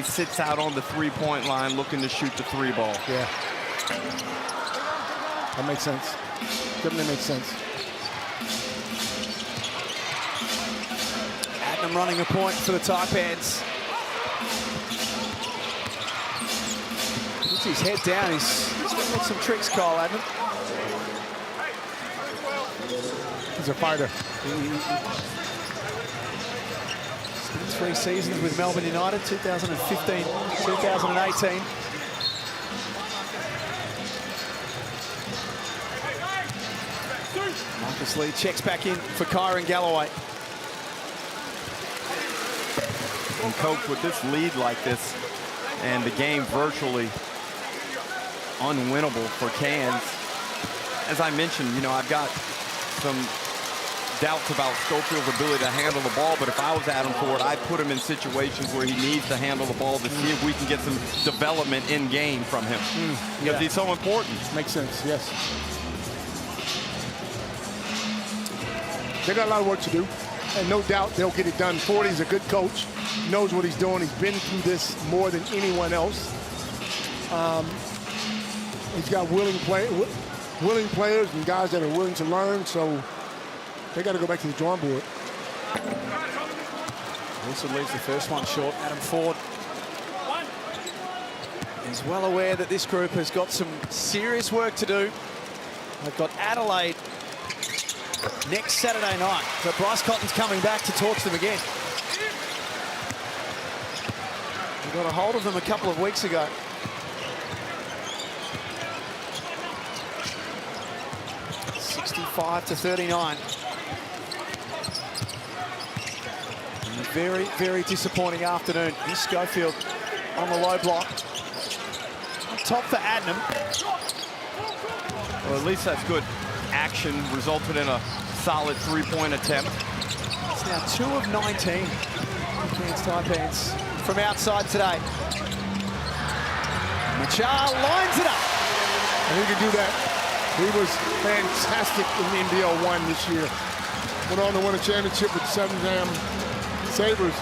sits out on the 3-point line looking to shoot the 3 ball. Yeah. That makes sense. Definitely makes sense. Adnam running a point for the Taipans. Puts his head down. He's got some tricks, Kyle Adnam. He's a fighter. Spent 3 seasons with Melbourne United, 2015, 2018. Marcus Lee checks back in for Kyron Galloway. And Coach, with this lead like this and the game virtually unwinnable for Cairns, as I mentioned, you know, I've got some doubts about Schofield's ability to handle the ball, but if I was Adam Ford, I'd put him in situations where he needs to handle the ball to see if we can get some development in game from him. Because he's so important. Makes sense, yes. They got a lot of work to do, and no doubt they'll get it done. Ford is a good coach, knows what he's doing. He's been through this more than anyone else. He's got willing players and guys that are willing to learn, so they got to go back to the drawing board. Wilson leaves the first one short. Adam Ford is well aware that this group has got some serious work to do. They've got Adelaide next Saturday night, but Bryce Cotton's coming back to torch them again. We got a hold of them a couple of weeks ago. (65-39). And a very, very disappointing afternoon. Here's Schofield on the low block. Top for Adnam. Well, at least that's good action, resulted in a solid 3-point attempt. It's now 2 of 19. Cairns Taipans from outside today. Machar lines it up. And he can do that. He was fantastic in the NBL 1 this year. Went on to win a championship with the Sunningdam Sabres,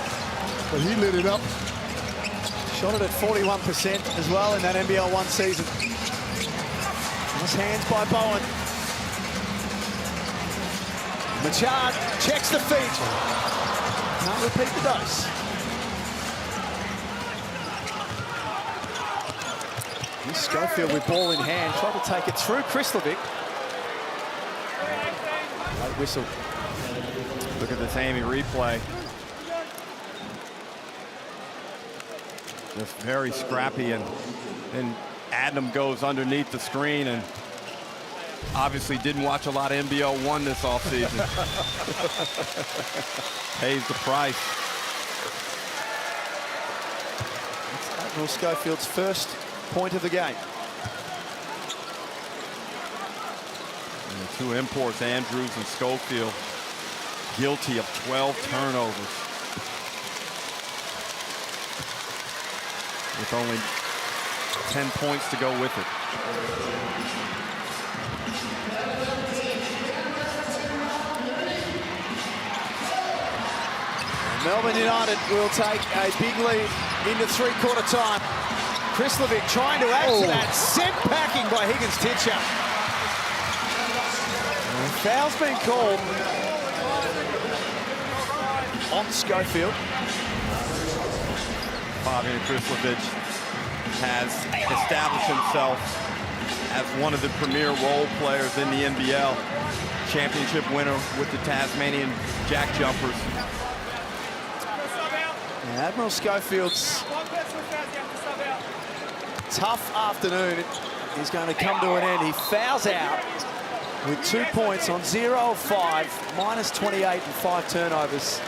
but he lit it up. Shot it at 41% as well in that NBL 1 season. Nice hands by Bowen. Machar checks the feet. Can't repeat the dose. Here's Schofield with ball in hand, tried to take it through Kristelvik. Late whistle. Look at this Amy replay. Just very scrappy, and Adnam goes underneath the screen and obviously didn't watch a lot of NBL 1 this offseason. Pays the price. Admiral Schofield's first point of the game. And the two imports, Andrews and Schofield, guilty of 12 turnovers. With only 10 points to go with it. Melbourne United will take a big lead into three-quarter time. Krislovic trying to add to that, sent packing by Higgins-Titcher. Foul's been called on Schofield. Fabian Krislovic has established himself as one of the premier role players in the NBL. Championship winner with the Tasmanian Jack Jumpers. Admiral Schofield's tough afternoon is going to come to an end. He fouls out with 2 points on 0 of 5, minus 28 and 5 turnovers.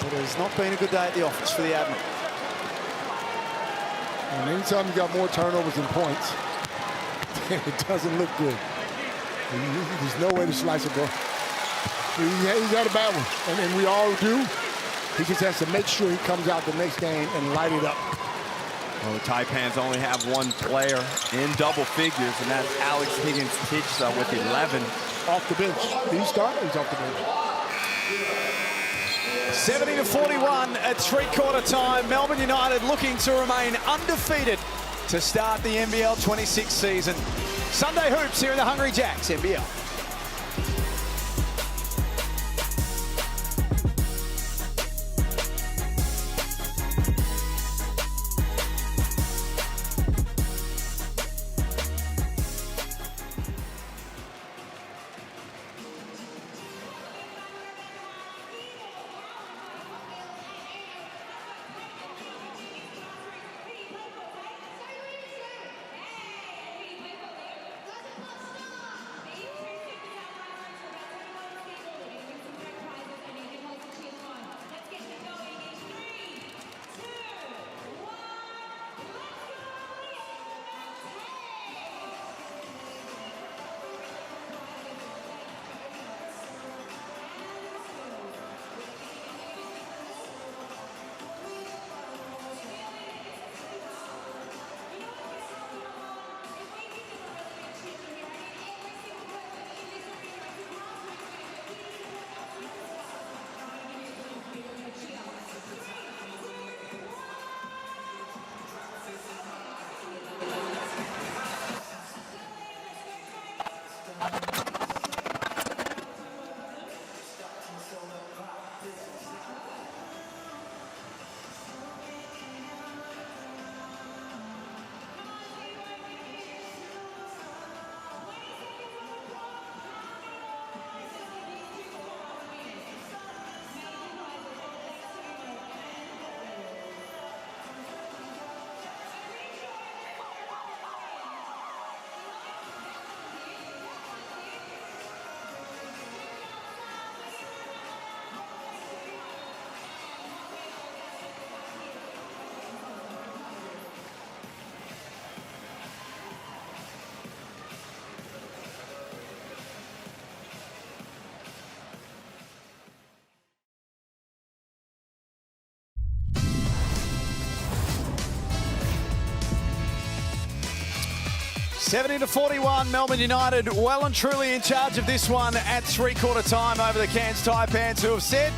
It has not been a good day at the office for the Admiral. And anytime you got more turnovers than points, it doesn't look good. There's no way to slice it, bro. He got a bad one, and we all do. He just has to make sure he comes out the next game and light it up. Well, the Taipans only have one player in double figures, and that's Alex Higgins-Titcher with 11. Off the bench. Did he start? He's off the bench. 70-41 at three-quarter time. Melbourne United looking to remain undefeated to start the NBL 26 season. Sunday hoops here in the Hungry Jacks NBL. (70-41), Melbourne United well and truly in charge of this one at three-quarter time over the Cairns Taipans, who have said,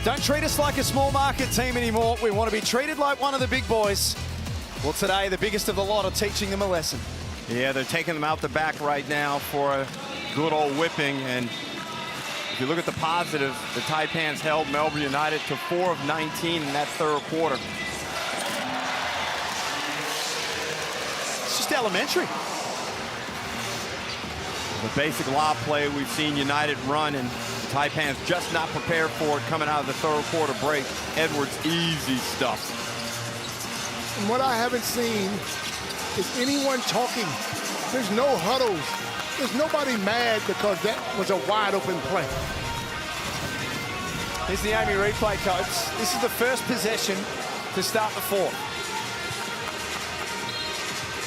don't treat us like a small market team anymore. We want to be treated like one of the big boys. Well, today, the biggest of the lot are teaching them a lesson. Yeah, they're taking them out the back right now for a good old whipping. And if you look at the positives, the Taipans held Melbourne United to 4 of 19 in that third quarter. It's just elementary. The basic lob play we've seen United run, and the Taipans just not prepared for it coming out of the third quarter break. Edwards, easy stuff. And what I haven't seen is anyone talking. There's no huddles. There's nobody mad because that was a wide open play. Here's the Amy replay coach. This is the first possession to start the fourth.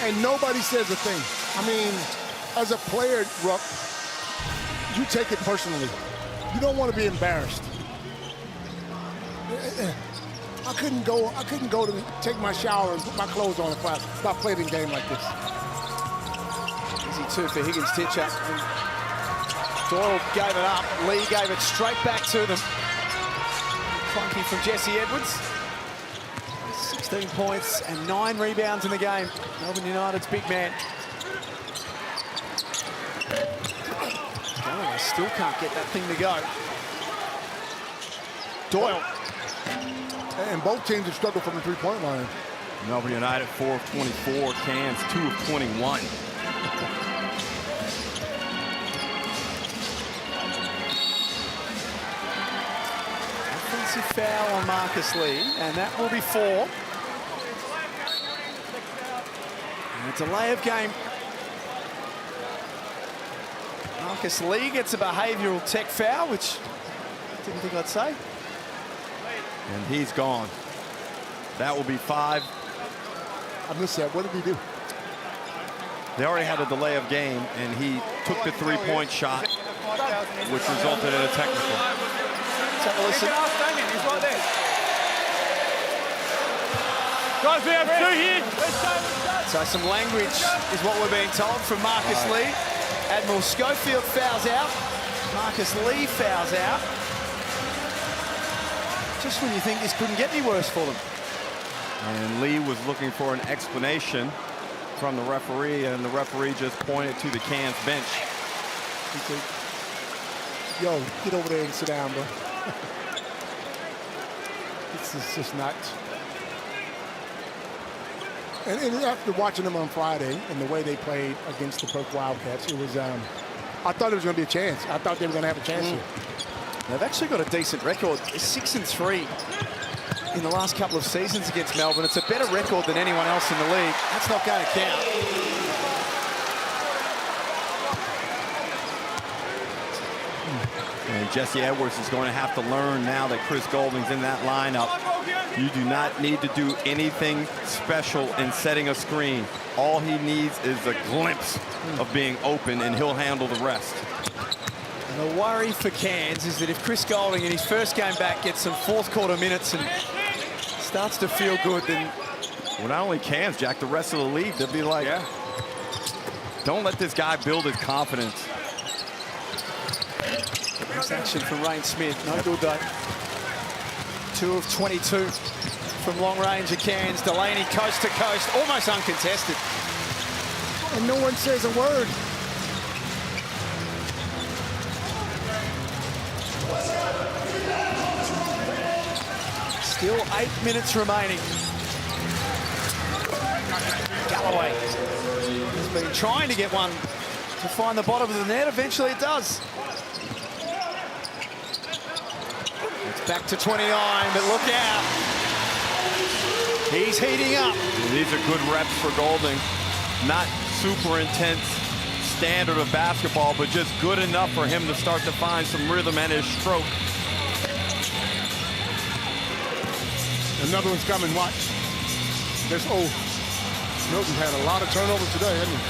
And nobody says a thing. I mean, as a player, Ruck, you take it personally. You don't want to be embarrassed. I couldn't go to take my shower and put my clothes on if I played a game like this. Easy two for Higgins-Titcher. Doyle gave it up. Lee gave it straight back to them. Clunky from Jesse Edwards. 16 points and 9 rebounds in the game. Melbourne United's big man. Oh, they still can't get that thing to go. Doyle. And both teams have struggled from the three-point line. Melbourne United 4 of 24, Cairns 2 of 21. Offensive foul on Marcus Lee, and that will be 4. And a delay of game. Marcus Lee gets a behavioural tech foul, which I didn't think I'd say. And he's gone. That will be 5. I missed that. What did he do? They already had a delay of game, and he took the three-point shot, which resulted in a technical. Let's have a listen. He's right there. Guys, we have 2 here. So some language is what we're being told from Marcus Lee. Admiral Schofield fouls out. Marcus Lee fouls out. Just when you think this couldn't get any worse for them. And Lee was looking for an explanation from the referee, and the referee just pointed to the Cairns bench. He said, yo, get over there and sit down, bro. This is just nuts. And after watching them on Friday and the way they played against the Perth Wildcats, it was, I thought there was going to be a chance. I thought they were going to have a chance here. They've actually got a decent record. 6-3 in the last couple of seasons against Melbourne. It's a better record than anyone else in the league. That's not going to count. And Jesse Edwards is going to have to learn now that Chris Golding's in that lineup. You do not need to do anything special in setting a screen. All he needs is a glimpse of being open, and he'll handle the rest. And the worry for Cairns is that if Chris Golding in his first game back gets some fourth quarter minutes and starts to feel good, then... Well, not only Cairns, Jack, the rest of the league, they'll be like, don't let this guy build his confidence. Nice action from Rain Smith. No good, though. 2 of 22 from long range at Cairns. Delaney coast to coast, almost uncontested. And no one says a word. Still 8 minutes remaining. Galloway has been trying to get one to find the bottom of the net. Eventually it does. It's back to 29, but look out. He's heating up. These are good reps for Golding. Not super intense standard of basketball, but just good enough for him to start to find some rhythm and his stroke. Another one's coming, watch. There's, Milton's had a lot of turnovers today, hasn't he?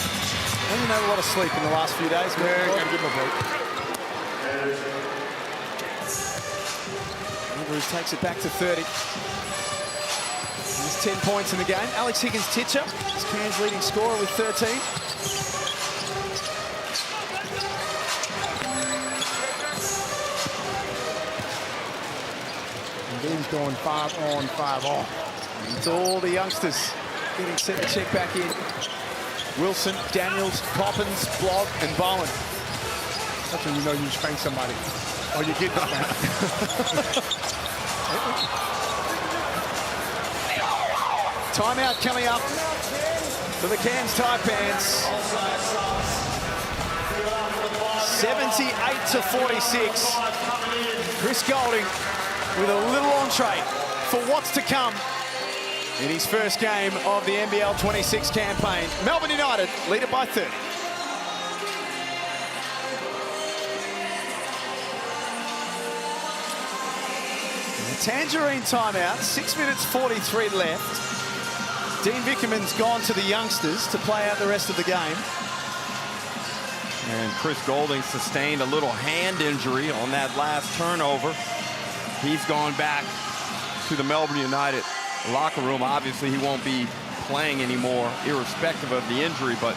Hasn't had a lot of sleep in the last few days. Yeah, gotta give him a break. Andrews takes it back to 30. He's 10 points in the game. Alex Higgins-Titcher is Cairns' leading scorer with 13. He's going 5 on, 5 off. It's all the youngsters getting set to check back in. Wilson, Daniels, Coppins, Blogg, and Bowen. That's when you know you spank somebody. Or you get spanked. Timeout coming up for the Cairns Taipans. 78-46. Chris Golding with a little entree for what's to come in his first game of the NBL26 campaign. Melbourne United lead it by 30. Tangerine timeout, 6 minutes 43 left. Dean Vickerman's gone to the youngsters to play out the rest of the game. And Chris Golding sustained a little hand injury on that last turnover. He's gone back to the Melbourne United locker room. Obviously, he won't be playing anymore, irrespective of the injury, but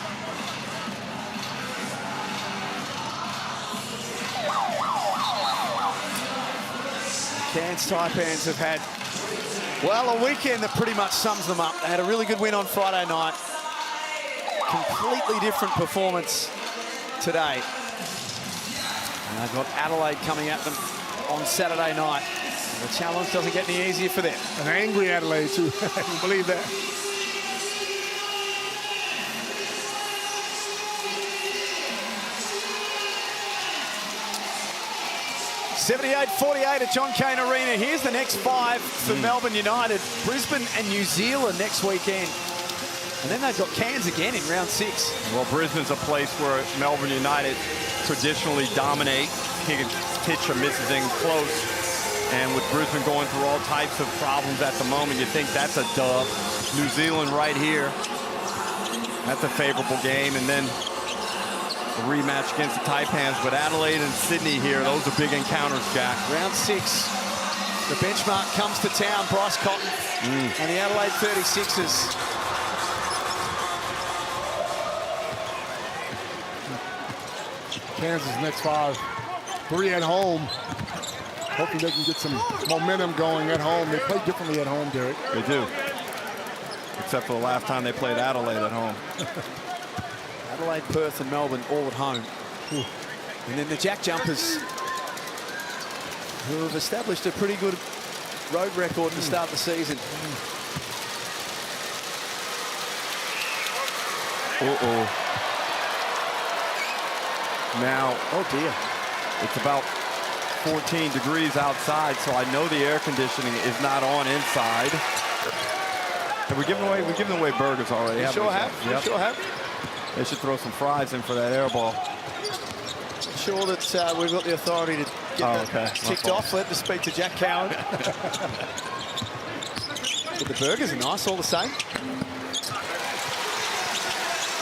Cairns Taipans have had, well, a weekend that pretty much sums them up. They had a really good win on Friday night. Completely different performance today. And they've got Adelaide coming at them on Saturday night. The challenge doesn't get any easier for them. An angry Adelaide, too. I can believe that. $78-48 at John Cain Arena. Here's the next 5 for Melbourne United. Brisbane and New Zealand next weekend. And then they've got Cairns again in round 6. well, Brisbane's a place where Melbourne United traditionally dominate. Kitcha misses in close. And with Brisbane going through all types of problems at the moment, you think that's a dub. New Zealand right here. That's a favorable game. And then a rematch against the Taipans. But Adelaide and Sydney here, those are big encounters, Jack. Round 6. The benchmark comes to town. Bryce Cotton and the Adelaide 36ers. Kansas next 5. 3 at home. Hopefully they can get some momentum going at home. They play differently at home, Derek. They do. Except for the last time they played Adelaide at home. Adelaide, Perth and Melbourne all at home. And then the Jack Jumpers, who have established a pretty good road record to start the season. Now, oh dear. It's about 14 degrees outside, so I know the air conditioning is not on inside. Have we given away burgers already? We sure have. Yep. We sure have. They should throw some fries in for that air ball. I'm sure that we've got the authority to get that ticked off. Let us speak to Jack Coward. But the burgers are nice all the same.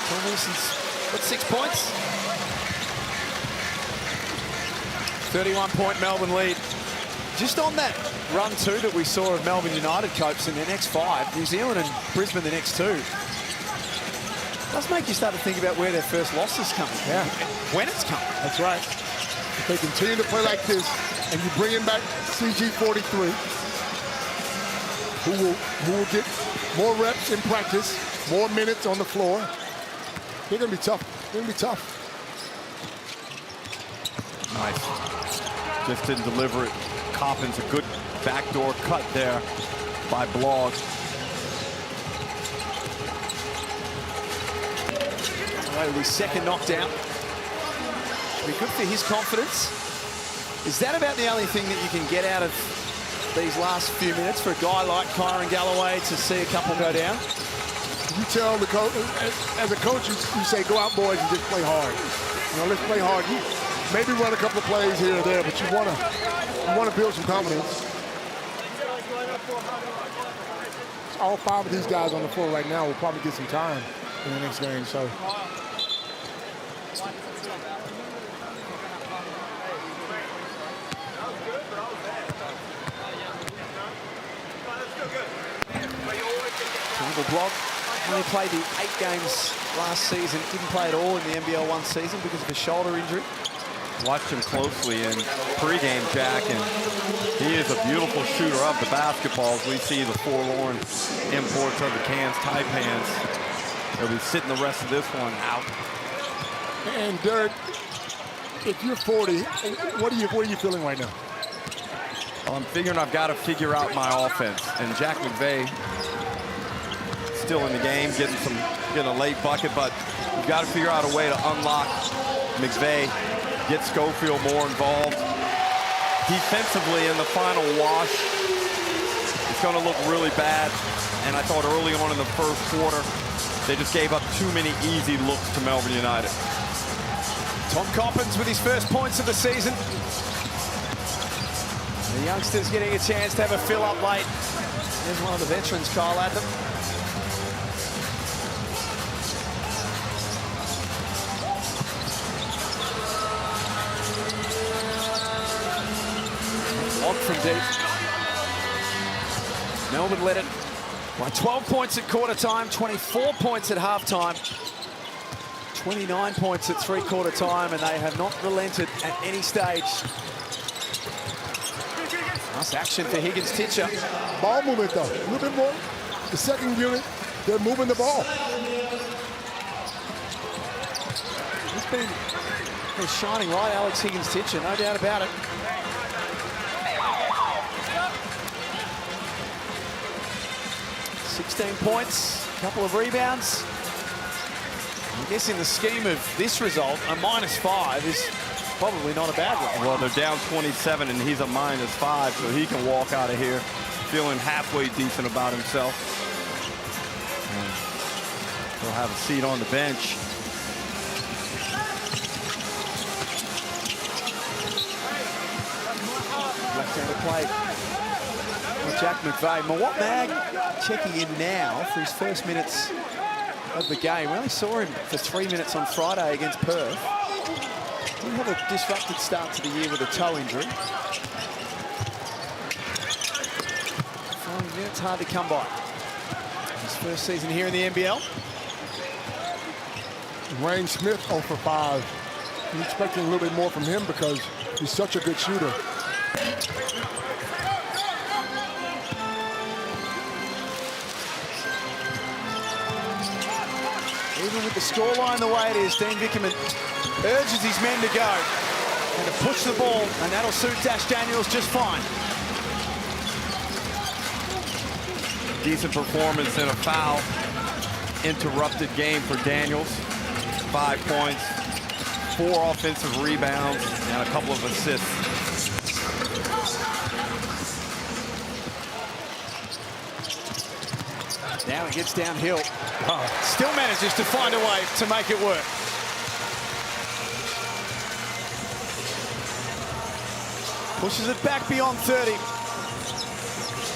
Tom Wilson's got 6 points. 31-point Melbourne lead. Just on that run too that we saw of Melbourne United copes in their next 5, New Zealand and Brisbane the next 2. Does make you start to think about where their first loss is coming. Yeah. When it's coming. That's right. If they continue to play like this and you bring in back CG43, who will get more reps in practice, more minutes on the floor, they're going to be tough. They're going to be tough. Nice. Just didn't deliver it. Coppins, a good backdoor cut there by Blogg. Well, his second knockdown. Should be good for his confidence. Is that about the only thing that you can get out of these last few minutes for a guy like Kyron Galloway to see a couple go down? You tell the coach, as a coach, you say, go out, boys, and just play hard. You know, let's play hard. You maybe run a couple of plays here or there, but you want to build some confidence. All 5 of these guys on the floor right now will probably get some time in the next game. So. Blogg only played the 8 games last season, didn't play at all in the NBL 1 season because of a shoulder injury. Watched him closely in pregame, Jack, and he is a beautiful shooter of the basketballs. We see the forlorn imports of the Cairns Taipans. They'll be sitting the rest of this one out. And Derek, if you're 40, what are you feeling right now? Well, I'm figuring I've got to figure out my offense, and Jack McVeigh still in the game, getting a late bucket, but you've got to figure out a way to unlock McVeigh, get Schofield more involved. Defensively in the final wash, it's going to look really bad. And I thought early on in the first quarter, they just gave up too many easy looks to Melbourne United. Tom Coppins with his first points of the season. The youngsters getting a chance to have a fill up late. There's one of the veterans, Kyle Latham. Lock from deep. Melbourne led it by 12 points at quarter time, 24 points at half time, 29 points at three-quarter time, and they have not relented at any stage. Nice action for Higgins-Titcher. Ball movement, though. A little bit more. The second unit, they're moving the ball. He's shining light, Alex Higgins-Titcher, no doubt about it. $16 points, a couple of rebounds. I guess in the scheme of this result, a -5 is probably not a bad one. Well, they're down 27 and he's a -5, so he can walk out of here feeling halfway decent about himself. And he'll have a seat on the bench. Left-handed play. Jack McVeigh. Mawat Mag checking in now for his first minutes of the game. We only saw him for 3 minutes on Friday against Perth. Did have a disrupted start to the year with a toe injury. 5 minutes hard to come by. His first season here in the NBL. Wayne Smith 0 for 5. I'm expecting a little bit more from him because he's such a good shooter. Even with the scoreline the way it is, Dean Vickerman urges his men to go and to push the ball, and that'll suit Dash Daniels just fine. Decent performance in a foul. Interrupted game for Daniels. 5 points, 4 offensive rebounds, and a couple of assists. Now he gets downhill. Still manages to find a way to make it work. Pushes it back beyond 30.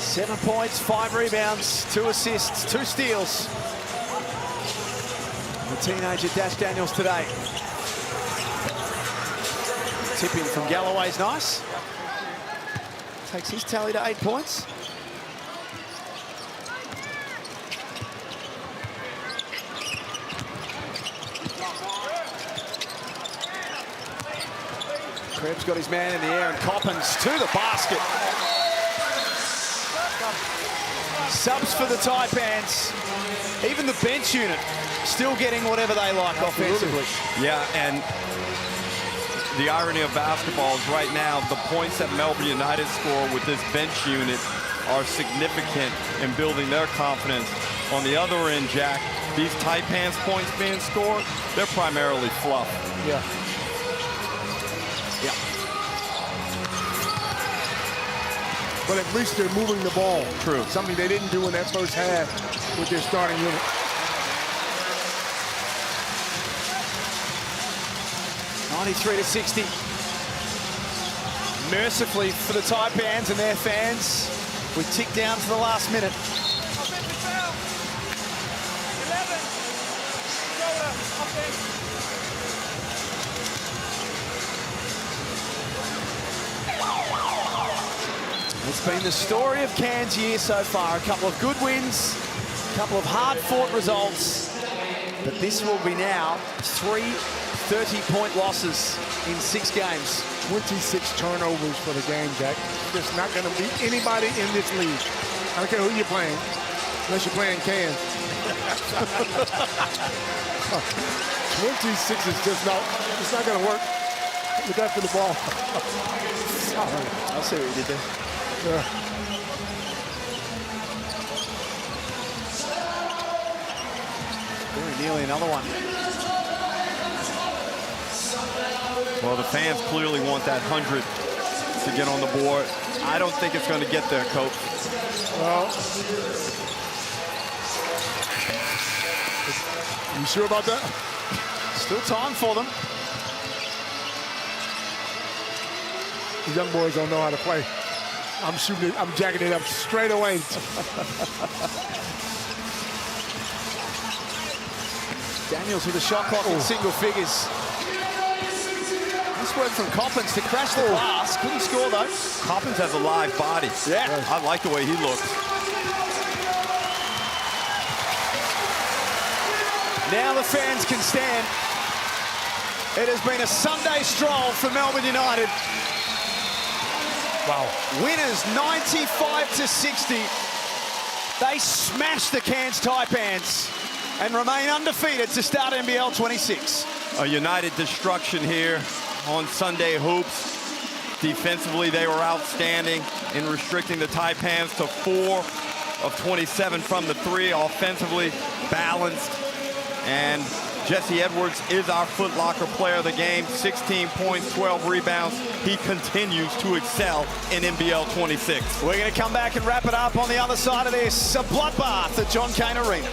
7 points, 5 rebounds, 2 assists, 2 steals. The teenager Dash Daniels today. Tip in from Galloway's nice. Takes his tally to 8 points. Krebs got his man in the air and Coppins to the basket. Subs for the Taipans. Even the bench unit still getting whatever they like offensively. Yeah, and the irony of basketball is right now, the points that Melbourne United score with this bench unit are significant in building their confidence. On the other end, Jack, these Taipans points being scored, they're primarily fluff. Yeah. Yeah. But at least they're moving the ball. True. Something they didn't do in that first half with their starting unit. (93-60). Mercifully for the Taipans and their fans, we tick down to the last minute. Offensive foul. 11. Shoulder. Offense. It's been the story of Cairns' year so far. A couple of good wins, a couple of hard-fought results, but this will be now 3 30-point losses in 6 games. 26 turnovers for the game, Jack. There's not going to be anybody in this league. I don't care who you're playing, unless you're playing Cairns. 26 is just not, it's not going to work. Look after the ball. Sorry. I'll see what you did there. Yeah. Very nearly another one. Well, the fans clearly want that 100 to get on the board. I don't think it's going to get there, Coach. Well, you sure about that? Still time for them. The young boys don't know how to play. I'm shooting it. I'm jacking it up straight away. Daniels with a shot clock in single figures. Nice work from Coppins to crash the glass. Couldn't score though. Coppins has a live body. Yeah. I like the way he looks. Now the fans can stand. It has been a Sunday stroll for Melbourne United. Wow. Winners 95-60. They smashed the Cairns Taipans and remain undefeated to start NBL 26. A United destruction here on Sunday hoops. Defensively, they were outstanding in restricting the Taipans to 4 of 27 from the 3. Offensively, balanced. And Jesse Edwards is our Foot Locker player of the game. 16 points, 12 rebounds. He continues to excel in NBL 26. We're going to come back and wrap it up on the other side of this. A bloodbath at John Cain Arena.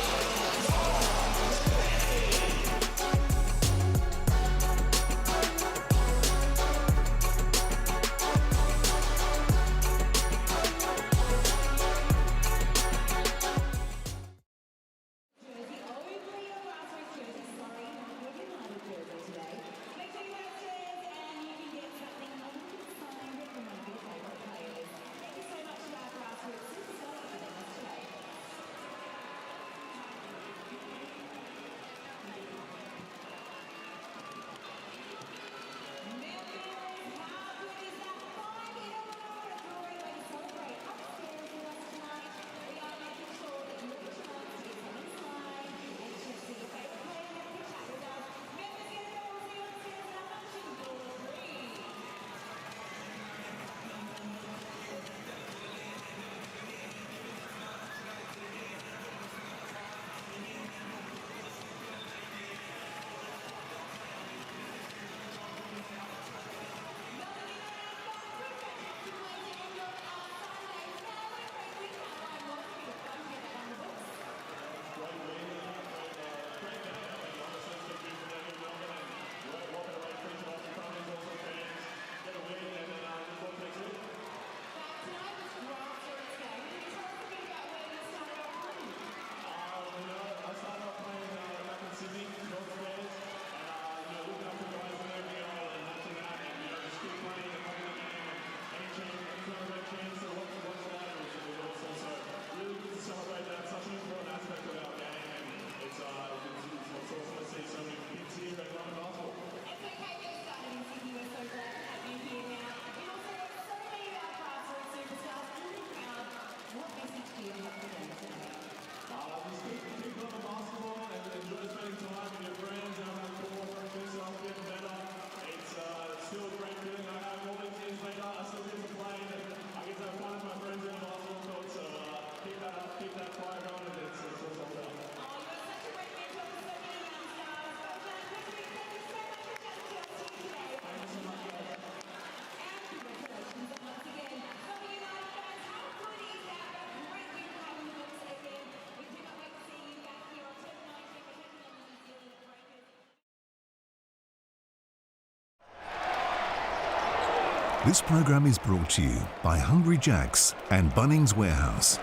This program is brought to you by Hungry Jack's and Bunnings Warehouse.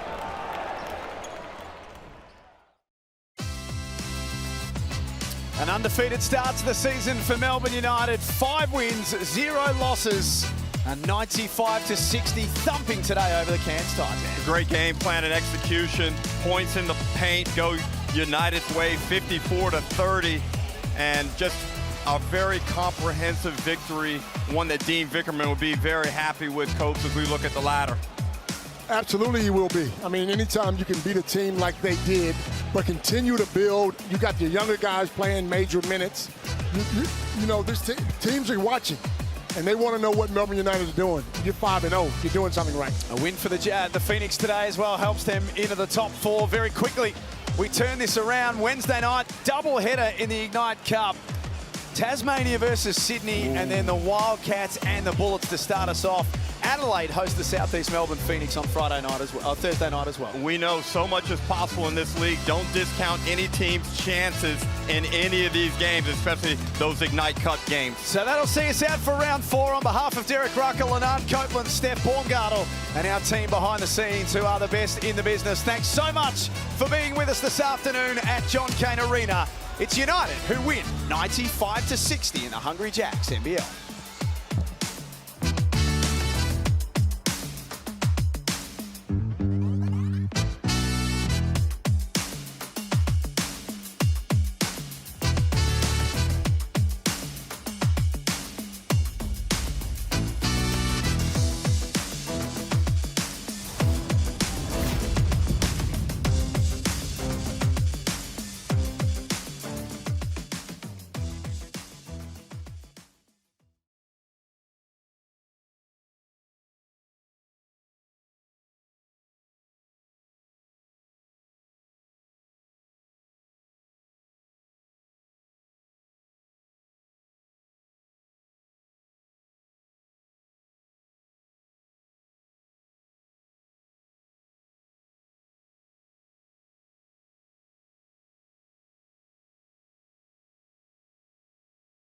An undefeated start to the season for Melbourne United. 5 wins, 0 losses, and 95-60 thumping today over the Cairns Taipans. Great game plan and execution. Points in the paint go United's way, 54-30, and just a very comprehensive victory, one that Dean Vickerman will be very happy with, Coach, as we look at the ladder. Absolutely he will be. I mean, anytime you can beat a team like they did, but continue to build, you got your younger guys playing major minutes. You know, this teams are watching, and they want to know what Melbourne United is doing. You're 5-0. You're doing something right. A win for the Phoenix today as well helps them into the top 4 very quickly. We turn this around Wednesday night, doubleheader in the Ignite Cup. Tasmania versus Sydney, and then the Wildcats and the Bullets to start us off. Adelaide host the Southeast Melbourne Phoenix on Thursday night as well. We know so much is possible in this league. Don't discount any team's chances in any of these games, especially those Ignite Cup games. So that'll see us out for round 4. On behalf of Derek Rucker, Lennard Copeland, Steph Baumgartel, and our team behind the scenes who are the best in the business, thanks so much for being with us this afternoon at John Cain Arena. It's United who win 95-60 in the Hungry Jacks NBL.